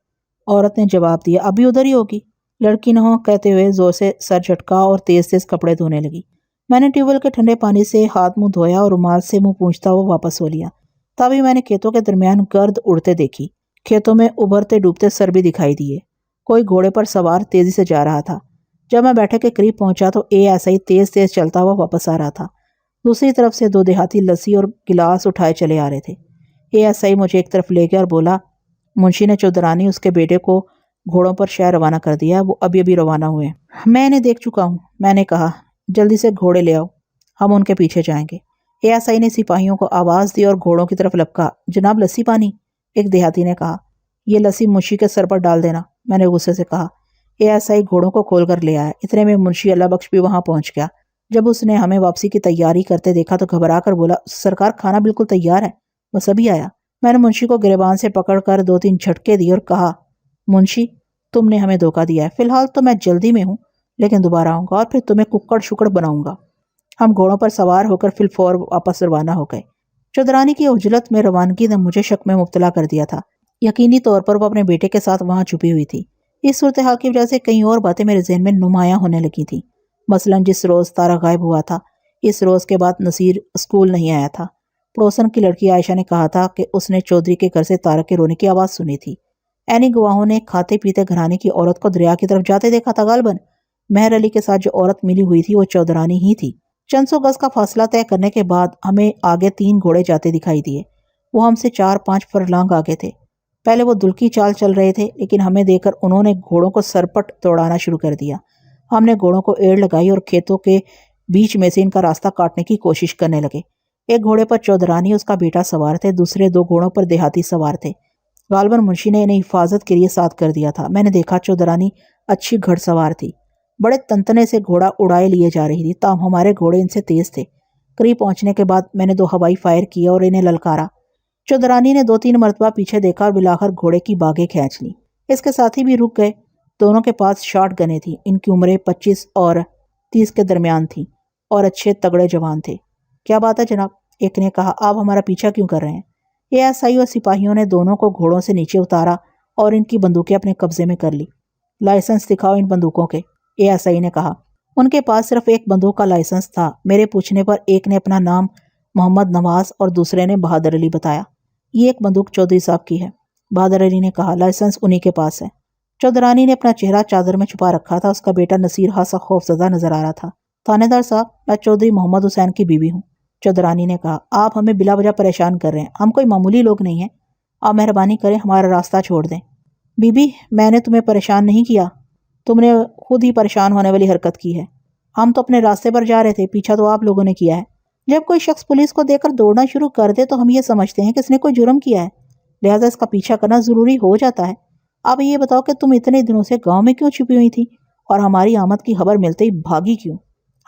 [SPEAKER 1] عورت نے جواب دیا، ابھی ادھر ہی ہوگی۔ لڑکی نہ ہو کہتے ہوئے زور سے سر جھٹکا اور تیز تیز کپڑے دھونے لگی۔ میں نے ٹیوب ویل کے ٹھنڈے پانی سے ہاتھ منہ دھویا اور رومال سے منہ پونچھتا ہوا واپس ہو لیا۔ تبھی میں نے کھیتوں کے درمیان گرد اڑتے دیکھی۔ کھیتوں میں ابھرتے ڈوبتے سر بھی دکھائی دیے۔ کوئی گھوڑے پر سوار تیزی سے جا رہا تھا۔ جب میں بیٹھے کے قریب پہنچا تو ASI تیز تیز چلتا ہوا واپس آ رہا تھا۔ دوسری طرف سے 2 دیہاتی لسی اور گلاس اٹھائے چلے آ رہے تھے۔ ASI مجھے ایک طرف لے گیا اور بولا، منشی نے چودرانی اس کے بیٹے کو گھوڑوں پر شہر روانہ کر دیا، وہ ابھی ابھی روانہ ہوئے۔ میں انہیں دیکھ چکا ہوں۔ میں نے کہا، جلدی سے گھوڑے لے آؤ، ہم ان کے پیچھے جائیں گے۔ ASI نے سپاہیوں کو آواز دی اور گھوڑوں کی طرف لپکا۔ جناب لسی پانی، ایک دیہاتی نے کہا۔ یہ لسی منشی کے سر پر ڈال دینا، میں نے غصے سے کہا۔ ASI گھوڑوں کو کھول کر لے آیا۔ اتنے میں منشی اللہ بخش بھی وہاں پہنچ گیا۔ جب اس نے ہمیں واپسی کی تیاری کرتے دیکھا تو گھبرا کر بولا، سرکار کھانا بالکل تیار ہے، بس ابھی آیا۔ میں نے منشی کو گریبان سے پکڑ کر 2-3 جھٹکے دیے اور کہا، منشی تم نے ہمیں دھوکہ دیا ہے، فی الحال تو میں جلدی میں ہوں، لیکن دوبارہ آؤں گا اور پھر تمہیں ککڑ شکڑ بناؤں گا۔ ہم گھوڑوں پر سوار ہو کر فی الفور واپس روانہ ہو گئے۔ چودرانی کی عجلت میں روانگی نے مجھے شک میں مبتلا کر دیا تھا۔ یقینی طور پر وہ اپنے بیٹے کے ساتھ وہاں چھپی ہوئی تھی۔ اس صورتحال کی وجہ سے کئی اور باتیں میرے ذہن میں نمایاں ہونے لگی تھیں۔ مثلاً جس روز تارا غائب ہوا تھا، اس روز کے بعد نصیر اسکول نہیں آیا تھا۔ پڑوسن کی لڑکی عائشہ نے کہا تھا کہ اس نے چودھری کے گھر سے تارا کے رونے کی آواز سنی تھی۔ عینی گواہوں نے کھاتے پیتے گھرانے کی عورت کو دریا کی طرف جاتے دیکھا تھا۔ غالباً مہر علی کے ساتھ جو عورت ملی ہوئی تھی وہ چودرانی ہی تھی۔ چند سو گز کا فاصلہ طے کرنے کے بعد ہمیں آگے 3 گھوڑے جاتے دکھائی دیے۔ وہ ہم سے 4-5 فرلانگ آگے تھے۔ پہلے وہ دلکی چال چل رہے تھے، لیکن ہمیں دیکھ کر انہوں نے گھوڑوں کو سرپٹ دوڑانا شروع کر دیا۔ ہم نے گھوڑوں کو ایڑ لگائی اور کھیتوں کے بیچ میں سے ان کا راستہ کاٹنے کی کوشش کرنے لگے۔ ایک گھوڑے پر چودرانی اس کا بیٹا سوار تھے، دوسرے 2 گھوڑوں پر دیہاتی سوار تھے۔ غالباً منشی نے انہیں حفاظت کے لیے ساتھ کر دیا تھا۔ میں نے دیکھا چودرانی اچھی گھڑ سوار تھی، بڑے تنتنے سے گھوڑا اڑائے لیے جا رہی تھی، تاہم ہمارے گھوڑے ان سے تیز تھے۔ قریب پہنچنے کے بعد میں نے 2 ہوائی فائر کیے اور انہیں للکارا۔ چودرانی نے 2-3 مرتبہ پیچھے دیکھا اور بلاخر گھوڑے کی باگیں کھینچ لیں۔ اس کے ساتھی بھی رک گئے۔ دونوں کے پاس شارٹ گنیں تھیں۔ ان کی عمریں 25 اور 30 کے درمیان تھیں اور اچھے تگڑے جوان تھے۔ کیا بات ہے جناب، ایک نے کہا، آپ ہمارا پیچھا کیوں کر رہے ہیں؟ ASI اور سپاہیوں نے دونوں کو گھوڑوں سے نیچے اتارا اور ان کی بندوقیں اپنے قبضے میں کر لی۔ لائسنس دکھاؤ ان بندوقوں کے، ASI نے کہا۔ ان کے پاس صرف ایک بندوق کا لائسنس تھا۔ میرے پوچھنے پر ایک نے اپنا نام محمد نواز اور دوسرے نے بہادر علی بتایا۔ یہ ایک بندوق چودھری صاحب کی ہے، بہادر علی نے کہا، لائسنس انہی کے پاس ہے۔ چودرانی نے اپنا چہرہ چادر میں چھپا رکھا تھا۔ اس کا بیٹا نصیر خاصا خوف زدہ نظر آ رہا تھا۔ تھانے دار صاحب، میں چودھری محمد حسین کی بیوی ہوں، چودرانی نے کہا۔ آپ ہمیں بلا وجہ پریشان کر رہے ہیں، ہم کوئی معمولی لوگ نہیں ہیں، آپ مہربانی کریں ہمارا راستہ چھوڑ دیں۔ بی بی، میں نے تمہیں پریشان نہیں کیا، تم نے خود ہی پریشان ہونے والی حرکت کی ہے۔ ہم تو اپنے راستے پر جا رہے تھے، پیچھا تو آپ لوگوں نے کیا ہے۔ جب کوئی شخص پولیس کو دیکھ کر دوڑنا شروع کر دے تو ہم یہ سمجھتے ہیں کہ اس نے کوئی جرم کیا ہے، لہٰذا اس کا پیچھا کرنا ضروری ہو جاتا ہے۔ اب یہ بتاؤ کہ تم اتنے دنوں سے گاؤں میں کیوں چھپی ہوئی تھی اور ہماری آمد کی خبر ملتے ہی بھاگی کیوں؟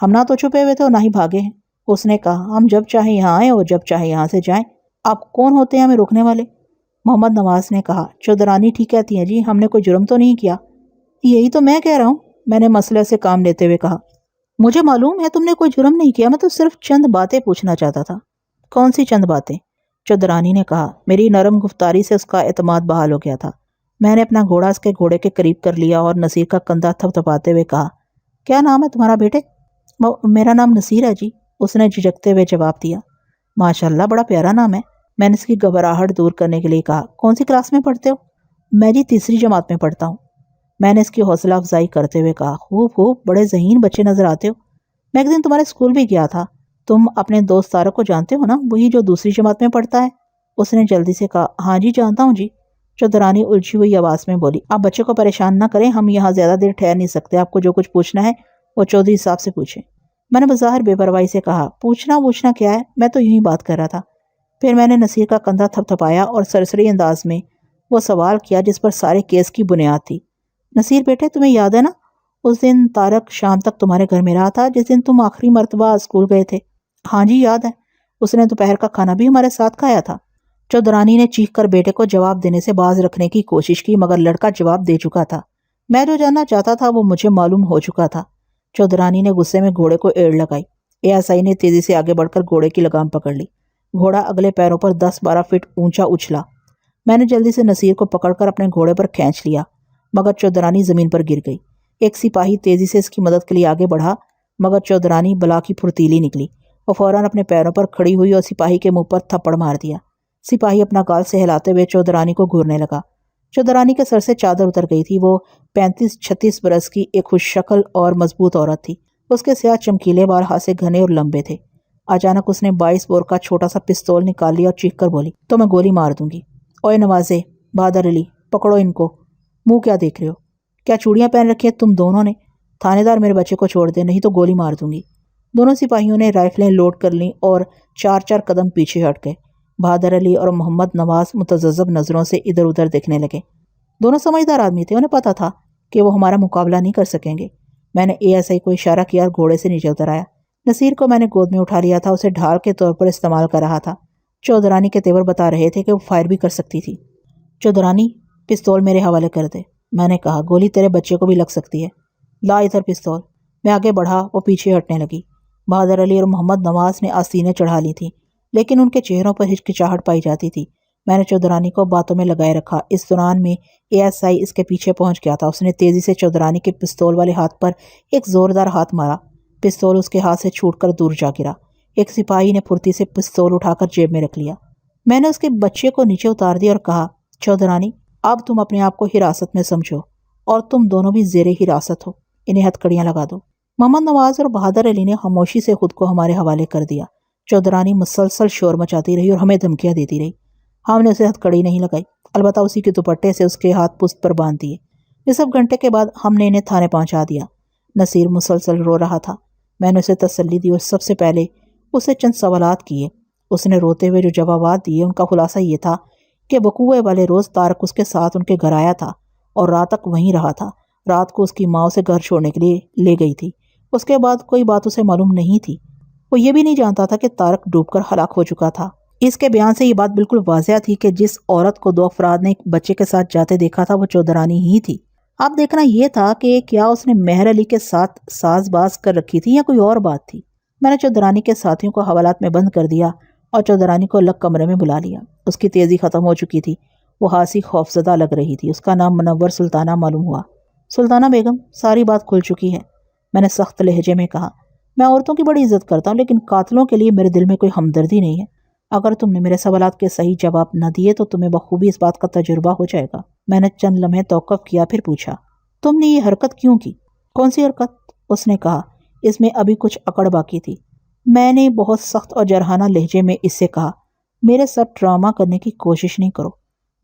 [SPEAKER 1] ہم نہ تو چھپے ہوئے تھے اور نہ ہی بھاگے ہیں، اس نے کہا۔ ہم جب چاہے یہاں آئیں اور جب چاہے یہاں سے جائیں، آپ کون ہوتے ہیں ہمیں روکنے والے؟ محمد نواز نے کہا۔ چودھرانی ٹھیک کہتی ہیں جی، ہم نے کوئی جرم تو نہیں کیا۔ یہی تو میں کہہ رہا ہوں، میں نے مسئلے سے کام لیتے ہوئے کہا۔ مجھے معلوم ہے تم نے کوئی جرم نہیں کیا، میں تو صرف چند باتیں پوچھنا چاہتا تھا۔ کون سی چند باتیں؟ چودھرانی نے کہا۔ میری نرم گفتاری سے اس کا اعتماد بحال ہو گیا تھا۔ میں نے اپنا گھوڑا اس کے گھوڑے کے قریب کر لیا اور نصیر کا کندھا تھپتھپاتے ہوئے کہا، کیا نام ہے تمہارا بیٹے؟ میرا نام نصیر ہے جی، اس نے جھجکتے ہوئے جواب دیا۔ ماشاءاللہ، بڑا پیارا نام ہے، میں نے اس کی گھبراہٹ دور کرنے کے لیے کہا۔ کون سی کلاس میں پڑھتے ہو؟ میں جی تیسری جماعت میں پڑھتا ہوں، میں نے اس کی حوصلہ افزائی کرتے ہوئے کہا۔ خوب، بڑے ذہین بچے نظر آتے ہو۔ میں ایک دن تمہارے اسکول بھی گیا تھا، تم اپنے دوست طارق کو جانتے ہو نا، وہی جو دوسری جماعت میں پڑھتا ہے؟ اس نے جلدی سے کہا۔ ہاں جی جانتا ہوں جی، چودھرانی الجھی ہوئی آواز میں بولی۔ آپ بچے کو پریشان نہ کریں، ہم یہاں زیادہ دیر ٹھہر نہیں سکتے، آپ کو جو کچھ پوچھنا ہے وہ چودھری صاحب سے پوچھیں۔ میں نے بظاہر بے پرواہی سے کہا، پوچھنا کیا ہے، میں تو یوں ہی بات کر رہا تھا۔ پھر میں نے نصیر کا کندھا تھپتھپایا اور سرسری انداز میں وہ سوال کیا جس پر سارے کیس کی بنیاد تھی۔ نصیر بیٹے، تمہیں یاد ہے نا اس دن طارق شام تک تمہارے گھر میں رہا تھا جس دن تم آخری مرتبہ اسکول گئے تھے؟ ہاں جی یاد ہے، اس نے دوپہر کا کھانا بھی ہمارے ساتھ کھایا تھا۔ چودھرانی نے چیخ کر بیٹے کو جواب دینے سے باز رکھنے کی کوشش کی، مگر لڑکا جواب دے چکا تھا۔ میں جو جاننا چاہتا تھا وہ مجھے معلوم ہو چکا تھا۔ چودھرانی نے غصے میں گھوڑے کو ایڑ لگائی۔ ASI نے تیزی سے آگے بڑھ کر گھوڑے کی لگام پکڑ لی۔ گھوڑا اگلے پیروں پر 10-12 فٹ اونچا اچھلا۔ میں نے جلدی سے نصیر کو پکڑ کر اپنے گھوڑے پر کھینچ لیا، مگر چودھرانی زمین پر گر گئی۔ ایک سپاہی تیزی سے اس کی مدد کے لیے آگے بڑھا، مگر چودھرانی بلا کی پھرتیلی نکلی۔ وہ فوراً اپنے پیروں پر کھڑی ہوئی اور سپاہی کے منہ پر تھپڑ مار دیا۔ سپاہی اپنا گال سہلاتے ہوئے چودھرانی کو گھورنے لگا۔ چودھرانی کے سر سے چادر اتر گئی تھی۔ وہ 35-36 برس کی ایک خوش شکل اور مضبوط عورت تھی۔ اس کے سیاہ چمکیلے بال ہاتھ سے گھنے اور لمبے تھے۔ اچانک اس نے 22 بور کا چھوٹا سا پستول نکال لیا اور چیخ کر بولی، تو میں گولی مار دوں گی۔ اوئے نوازے، بہادر علی، پکڑو ان کو۔ منہ کیا دیکھ رہے ہو؟ کیا چوڑیاں پہن رکھی ہیں تم دونوں نے؟ تھانے دار میرے بچے کو چھوڑ دے، نہیں تو گولی مار دوں گی۔ دونوں سپاہیوں نے رائفلیں لوڈ کر لیں اور 4-4 قدم پیچھے ہٹ گئے۔ بہادر علی اور محمد نواز متذبذب نظروں سے ادھر ادھر دیکھنے لگے۔ دونوں سمجھدار آدمی تھے، انہیں پتا تھا کہ وہ ہمارا مقابلہ نہیں کر سکیں گے۔ میں نے ASI کو اشارہ کیا اور گھوڑے سے نیچے اتر آیا۔ نصیر کو میں نے گود میں اٹھا لیا تھا، اسے ڈھال کے طور پر استعمال کر رہا تھا۔ چودھرانی کے تیور بتا رہے تھے کہ وہ فائر بھی کر سکتی تھی۔ چودھرانی، پستول میرے حوالے کر دے، میں نے کہا۔ گولی تیرے بچے کو بھی لگ سکتی ہے، لا ادھر پستول۔ میں آگے بڑھا، وہ پیچھے ہٹنے لگی۔ بہادر علی اور محمد نواز نے آستینیں چڑھا لی تھیں، لیکن ان کے چہروں پر ہچکچاہٹ پائی جاتی تھی۔ میں نے چودھرانی کو باتوں میں لگائے رکھا۔ اس دوران میں ASI اس کے پیچھے پہنچ گیا تھا۔ اس نے تیزی سے چودھرانی کے پستول والے ہاتھ پر ایک زوردار ہاتھ مارا۔ پستول اس کے ہاتھ سے چھوٹ کر دور جا گرا۔ ایک سپاہی نے پھرتی سے پستول اٹھا کر جیب میں رکھ لیا۔ میں نے اس کے بچے کو نیچے اتار دیا اور کہا، چودھرانی، اب تم اپنے آپ کو حراست میں سمجھو اور تم دونوں بھی زیر حراست ہو، انہیں ہتھکڑیاں لگا دو۔ محمد نواز اور بہادر علی نے خاموشی سے خود کو ہمارے حوالے کر دیا۔ چودھرانی مسلسل شور مچاتی رہی اور ہمیں دھمکیاں دیتی رہی۔ ہم نے اسے ہتھکڑی نہیں لگائی، البتہ اسی کے دوپٹے سے اس کے ہاتھ پشت پر باندھ دیے۔ نصف گھنٹے کے بعد ہم نے انہیں تھانے پہنچا دیا۔ نصیر مسلسل رو رہا تھا۔ میں نے اسے تسلی دی اور سب سے پہلے اسے چند سوالات کیے۔ اس نے روتے ہوئے جو جوابات دیے ان کا خلاصہ یہ تھا کہ وقوع والے روز طارق اس کے ساتھ ان کے گھر آیا تھا اور رات تک وہیں رہا تھا۔ رات کو اس کی ماں اسے گھر چھوڑنے کے لیے لے گئی تھی۔ اس کے بعد کوئی بات اسے معلوم نہیں تھی۔ وہ یہ بھی نہیں جانتا تھا کہ طارق ڈوب کر ہلاک ہو چکا تھا۔ اس کے بیان سے یہ بات بالکل واضح تھی کہ جس عورت کو 2 افراد نے ایک بچے کے ساتھ جاتے دیکھا تھا وہ چودھرانی ہی تھی۔ اب دیکھنا یہ تھا کہ کیا اس نے مہر علی کے ساتھ ساز باز کر رکھی تھی یا کوئی اور بات تھی۔ میں نے چودھرانی کے ساتھیوں کو حوالات میں بند کر دیا اور چودھرانی کو الگ کمرے میں بلا لیا۔ اس کی تیزی ختم ہو چکی تھی، وہ خاصی خوفزدہ لگ رہی تھی۔ اس کا نام منور سلطانہ معلوم ہوا۔ سلطانہ بیگم، ساری بات کھل چکی ہے، میں نے سخت لہجے میں کہا۔ میں عورتوں کی بڑی عزت کرتا ہوں، لیکن قاتلوں کے لیے میرے دل میں کوئی ہمدردی نہیں ہے۔ اگر تم نے میرے سوالات کے صحیح جواب نہ دیے تو تمہیں بخوبی اس بات کا تجربہ ہو جائے گا۔ میں نے چند لمحے توقف کیا، پھر پوچھا، تم نے یہ حرکت کیوں کی؟ کون سی حرکت؟ اس نے کہا۔ اس میں ابھی کچھ اکڑ باقی تھی۔ میں نے بہت سخت اور جرحانہ لہجے میں اس سے کہا، میرے ساتھ ڈرامہ کرنے کی کوشش نہیں کرو،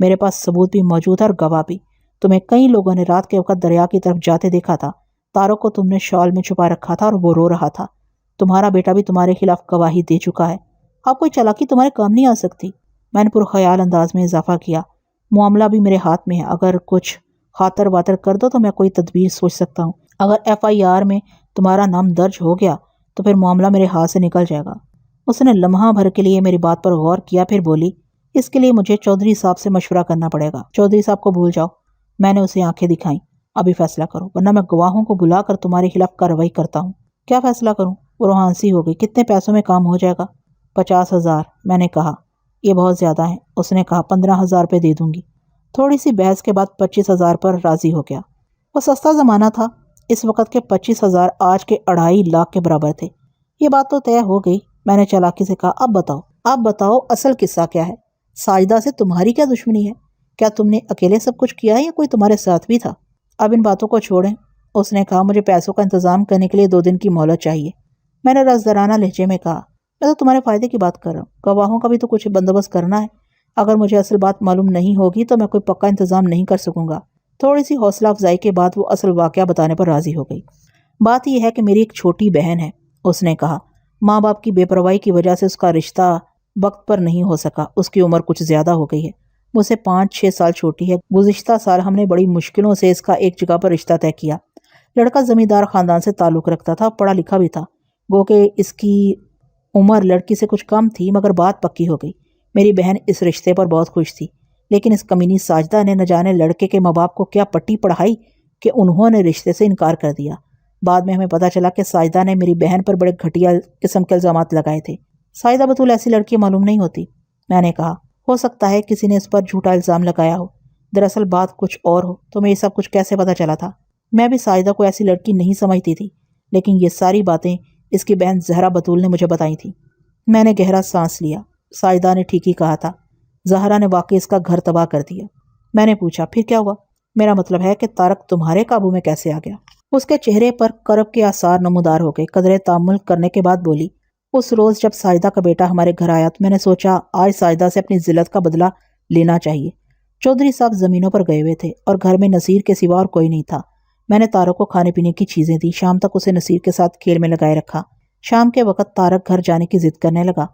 [SPEAKER 1] میرے پاس ثبوت بھی موجود ہے اور گواہ بھی۔ تمہیں کئی لوگوں نے رات کے وقت دریا کی طرف جاتے دیکھا تھا۔ طارق کو تم نے شال میں چھپا رکھا تھا اور وہ رو رہا تھا۔ تمہارا بیٹا بھی تمہارے خلاف گواہی دے چکا ہے۔ اب کوئی چالاکی تمہارے کام نہیں آ سکتی۔ میں نے پرخیال انداز میں اضافہ کیا۔ معاملہ بھی میرے ہاتھ میں ہے، اگر کچھ خاطر باتر کر دو تو میں کوئی تدبیر سوچ سکتا ہوں۔ اگر FIR میں تمہارا نام درج ہو گیا تو پھر معاملہ میرے ہاتھ سے نکل جائے گا۔ اس نے لمحہ بھر کے لیے میری بات پر غور کیا، پھر بولی، اس کے لیے مجھے چودھری صاحب سے مشورہ کرنا پڑے گا۔ چودھری صاحب کو بھول جاؤ۔ میں نے اسے آنکھیں دکھائیں۔ ابھی فیصلہ کرو، ورنہ میں گواہوں کو بلا کر تمہارے خلاف کارروائی کرتا ہوں۔ کیا فیصلہ کروں؟ وہ روحانسی ہو گئی۔ کتنے پیسوں میں کام ہو جائے گا؟ 50,000۔ میں نے کہا، یہ بہت زیادہ ہیں۔ اس نے کہا، 15,000 روپے دے دوں گی۔ تھوڑی سی بحث کے بعد 25,000 پر راضی ہو گیا۔ وہ سستا زمانہ تھا۔ اس وقت کے 25,000 آج کے 2.5 لاکھ کے برابر تھے۔ یہ بات تو طے ہو گئی۔ میں نے چالاکی سے کہا، اب بتاؤ اصل قصہ کیا ہے؟ ساجدہ سے تمہاری کیا دشمنی ہے؟ کیا تم نے اکیلے سب کچھ کیا ہے یا کوئی تمہارے ساتھ بھی تھا؟ اب ان باتوں کو چھوڑیں۔ اس نے کہا، مجھے پیسوں کا انتظام کرنے کے لیے 2 دن کی مہلت چاہیے۔ میں نے رزدرانہ لہجے میں کہا، میں تو تمہارے فائدے کی بات کر رہا ہوں۔ گواہوں کا بھی تو کچھ بندوبست کرنا ہے۔ اگر مجھے اصل بات معلوم نہیں ہوگی تو میں کوئی پکا انتظام نہیں کر سکوں گا۔ تھوڑی سی حوصلہ افزائی کے بعد وہ اصل واقعہ بتانے پر راضی ہو گئی۔ بات یہ ہے کہ میری ایک چھوٹی بہن ہے، اس نے کہا۔ ماں باپ کی بے پرواہی کی وجہ سے اس کا رشتہ وقت پر نہیں ہو سکا۔ اس کی عمر کچھ زیادہ ہو گئی ہے، مجھ سے 5-6 سال چھوٹی ہے۔ گزشتہ سال ہم نے بڑی مشکلوں سے اس کا ایک جگہ پر رشتہ طے کیا۔ لڑکا زمیندار خاندان سے تعلق رکھتا تھا، پڑھا لکھا بھی تھا۔ گو کہ اس کی عمر لڑکی سے کچھ کم تھی، مگر بات پکی ہو گئی۔ میری بہن اس رشتے پر بہت خوش تھی، لیکن اس کمینی ساجدہ نے نہ جانے لڑکے کے ماں باپ کو کیا پٹی پڑھائی کہ انہوں نے رشتے سے انکار کر دیا۔ بعد میں ہمیں پتہ چلا کہ ساجدہ نے میری بہن پر بڑے گھٹیا قسم کے الزامات لگائے تھے۔ ساجدہ بطول ایسی لڑکی معلوم نہیں ہوتی۔ میں نے کہا، ہو سکتا ہے کسی نے اس پر جھوٹا الزام لگایا ہو، دراصل بات کچھ اور ہو۔ تمہیں یہ سب کچھ کیسے پتہ چلا تھا؟ میں بھی ساجدہ کو ایسی لڑکی نہیں سمجھتی تھی، لیکن یہ ساری باتیں اس کی بہن زہرا بطول نے مجھے بتائی تھیں۔ میں نے گہرا سانس لیا۔ ساجدہ نے ٹھیک ہی کہا تھا، زہرا نے واقعی اس کا گھر تباہ کر دیا۔ میں نے پوچھا، پھر کیا ہوا؟ میرا مطلب ہے کہ طارق تمہارے قابو میں کیسے آ گیا؟ اس کے چہرے پر کرب کے آثار نمودار ہو گئے۔ قدرے تأمل کرنے کے بعد بولی، اس روز جب ساجدہ کا بیٹا ہمارے گھر آیا تو میں نے سوچا آج ساجدہ سے اپنی ذلت کا بدلہ لینا چاہیے۔ چودھری صاحب زمینوں پر گئے ہوئے تھے اور گھر میں نصیر کے سوا اور کوئی نہیں تھا۔ میں نے طارق کو کھانے پینے کی چیزیں دی۔ شام تک اسے نصیر کے ساتھ کھیل میں لگائے رکھا۔ شام کے وقت طارق گھر جانے کی ضد کرنے لگا۔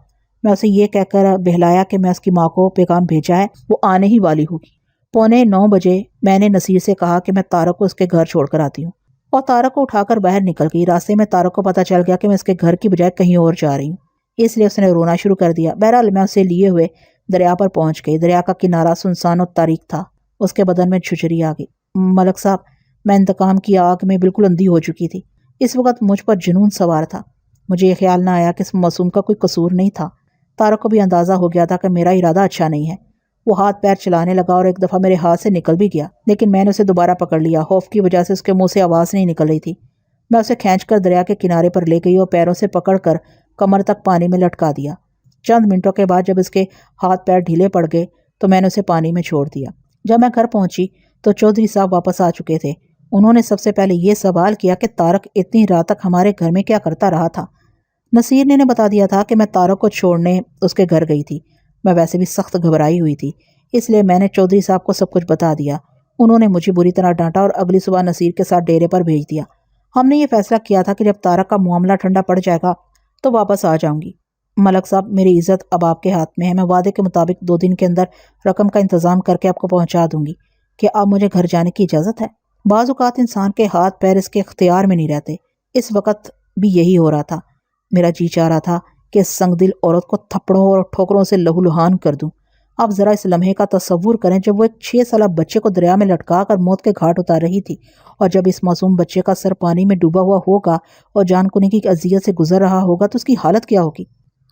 [SPEAKER 1] میں اسے یہ کہہ کر بہلایا کہ میں اس کی ماں کو پیغام بھیجا ہے، وہ آنے ہی والی ہوگی۔ 8:45 بجے میں نے نصیر سے کہا کہ میں طارق کو اس کے گھر چھوڑ کر آتی ہوں، اور طارق کو اٹھا کر باہر نکل گئی۔ راستے میں طارق کو پتہ چل گیا کہ میں اس کے گھر کی بجائے کہیں اور جا رہی ہوں، اس لیے اس نے رونا شروع کر دیا۔ بہرحال میں اسے لیے ہوئے دریا پر پہنچ گئی۔ دریا کا کنارہ سنسان اور تاریک تھا۔ اس کے بدن میں جھرجھری آ گئی۔ ملک صاحب، میں انتقام کی آگ میں بالکل اندھی ہو چکی تھی۔ اس وقت مجھ پر جنون سوار تھا۔ مجھے یہ خیال نہ آیا کہ اس معصوم کا کوئی قصور نہیں تھا۔ طارق کو بھی اندازہ ہو گیا تھا کہ میرا ارادہ اچھا نہیں ہے۔ وہ ہاتھ پیر چلانے لگا اور ایک دفعہ میرے ہاتھ سے نکل بھی گیا، لیکن میں نے اسے دوبارہ پکڑ لیا۔ خوف کی وجہ سے اس کے منہ سے آواز نہیں نکل رہی تھی۔ میں اسے کھینچ کر دریا کے کنارے پر لے گئی اور پیروں سے پکڑ کر کمر تک پانی میں لٹکا دیا۔ چند منٹوں کے بعد جب اس کے ہاتھ پیر ڈھیلے پڑ گئے تو میں نے اسے پانی میں چھوڑ دیا۔ جب میں گھر پہنچی تو چودھری صاحب واپس آ چکے تھے۔ انہوں نے سب سے پہلے یہ سوال کیا کہ طارق اتنی رات تک ہمارے گھر میں کیا کرتا رہا تھا۔ نصیر نے بتا دیا تھا کہ میں طارق کو چھوڑنے اس کے گھر گئی تھی۔ میں ویسے بھی سخت گھبرائی ہوئی تھی، اس لیے میں نے چودھری صاحب کو سب کچھ بتا دیا۔ انہوں نے مجھے بری طرح ڈانٹا اور اگلی صبح نصیر کے ساتھ ڈیرے پر بھیج دیا۔ ہم نے یہ فیصلہ کیا تھا کہ جب طارق کا معاملہ ٹھنڈا پڑ جائے گا تو واپس آ جاؤں گی۔ ملک صاحب، میری عزت اب آپ کے ہاتھ میں ہے۔ میں وعدے کے مطابق 2 دن کے اندر رقم کا انتظام کر کے آپ کو پہنچا دوں گی۔ کہ اب مجھے گھر جانے کی اجازت ہے؟ بعض اوقات انسان کے ہاتھ پیر اس کے اختیار میں نہیں رہتے۔ اس وقت بھی یہی ہو رہا تھا۔ میرا جی چاہ رہا تھا کہ اس سنگ دل عورت کو تھپڑوں اور ٹھوکروں سے لہو لہان کر دوں۔ آپ ذرا اس لمحے کا تصور کریں جب وہ ایک 6 سالہ بچے کو دریا میں لٹکا کر موت کے گھاٹ اتار رہی تھی، اور جب اس معصوم بچے کا سر پانی میں ڈوبا ہوا ہوگا اور جان کنی کی اذیت سے گزر رہا ہوگا تو اس کی حالت کیا ہوگی۔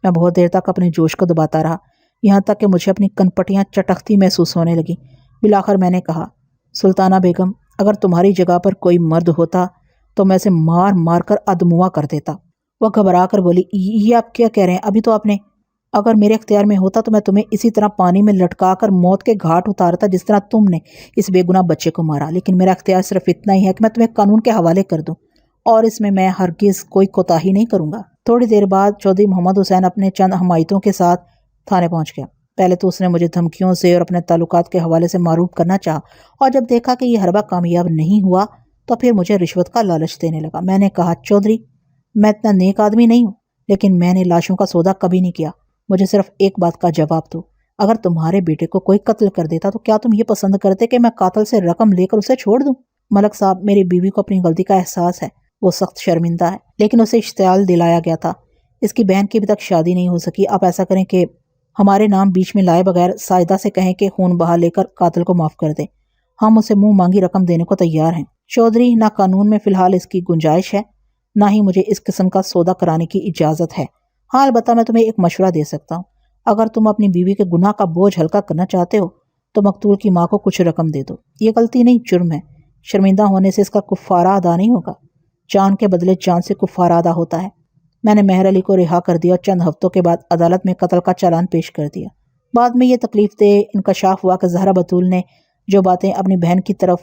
[SPEAKER 1] میں بہت دیر تک اپنے جوش کو دباتا رہا، یہاں تک کہ مجھے اپنی کنپٹیاں چٹکتی محسوس ہونے لگیں۔ بالآخر میں نے کہا، سلطانہ بیگم، اگر تمہاری جگہ پر کوئی مرد ہوتا تو میں اسے مار مار کر ادموا کر دیتا۔ وہ گھبرا کر بولی، یہ آپ کیا کہہ رہے ہیں؟ ابھی تو آپ نے… اگر میرے اختیار میں ہوتا تو میں تمہیں اسی طرح پانی میں لٹکا کر موت کے گھاٹ اتارتا جس طرح تم نے اس بے گناہ بچے کو مارا، لیکن میرا اختیار صرف اتنا ہی ہے کہ میں تمہیں قانون کے حوالے کر دوں، اور اس میں ہرگز کوئی کوتاہی نہیں کروں گا۔ تھوڑی دیر بعد چودھری محمد حسین اپنے چند حمایتوں کے ساتھ تھانے پہنچ گیا۔ پہلے تو اس نے مجھے دھمکیوں سے اور اپنے تعلقات کے حوالے سے معروف کرنا چاہا، اور جب دیکھا کہ یہ حربہ کامیاب نہیں ہوا تو پھر مجھے رشوت کا لالچ دینے لگا۔ میں نے کہا چودھری میں اتنا نیک آدمی نہیں ہوں، لیکن میں نے لاشوں کا سودا کبھی نہیں کیا۔ مجھے صرف ایک بات کا جواب دو، اگر تمہارے بیٹے کو کوئی قتل کر دیتا تو کیا تم یہ پسند کرتے کہ میں قاتل سے رقم لے کر اسے چھوڑ دوں؟ ملک صاحب میری بیوی کو اپنی غلطی کا احساس ہے، وہ سخت شرمندہ ہے، لیکن اسے اشتعال دلایا گیا تھا۔ اس کی بہن کی ابھی تک شادی نہیں ہو سکی۔ آپ ایسا کریں کہ ہمارے نام بیچ میں لائے بغیر ساجدہ سے کہیں کہ خون بہا لے کر قاتل کو معاف کر دے، ہم اسے منہ مانگی رقم دینے کو تیار ہیں۔ چودھری نہ قانون میں فی الحال اس کی گنجائش ہے، نہ ہی مجھے اس قسم کا سودا کرانے کی اجازت ہے۔ ہاں البتہ میں تمہیں ایک مشورہ دے سکتا ہوں، اگر تم اپنی بیوی کے گناہ کا بوجھ ہلکا کرنا چاہتے ہو تو مقتول کی ماں کو کچھ رقم دے دو۔ یہ غلطی نہیں، جرم ہے، شرمندہ ہونے سے اس کا کفارہ ادا نہیں ہوگا، جان کے بدلے جان سے کفارہ ادا ہوتا ہے۔ میں نے مہر علی کو رہا کر دیا اور چند ہفتوں کے بعد عدالت میں قتل کا چالان پیش کر دیا۔ بعد میں یہ تکلیف دہ انکشاف ہوا کہ زہرا بتول نے جو باتیں اپنی بہن کی طرف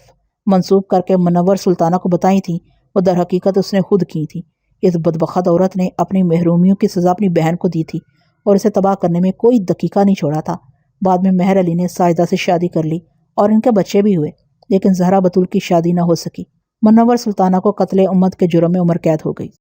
[SPEAKER 1] منسوب کر کے منور سلطانہ کو بتائی تھیں وہ در حقیقت اس نے خود کی تھیں۔ اس بدبخت عورت نے اپنی محرومیوں کی سزا اپنی بہن کو دی تھی اور اسے تباہ کرنے میں کوئی دقیقہ نہیں چھوڑا تھا۔ بعد میں مہر علی نے ساجدہ سے شادی کر لی اور ان کے بچے بھی ہوئے، لیکن زہرا بتول کی شادی نہ ہو سکی۔ منور سلطانہ کو قتل امت کے جرم میں عمر قید ہو گئی۔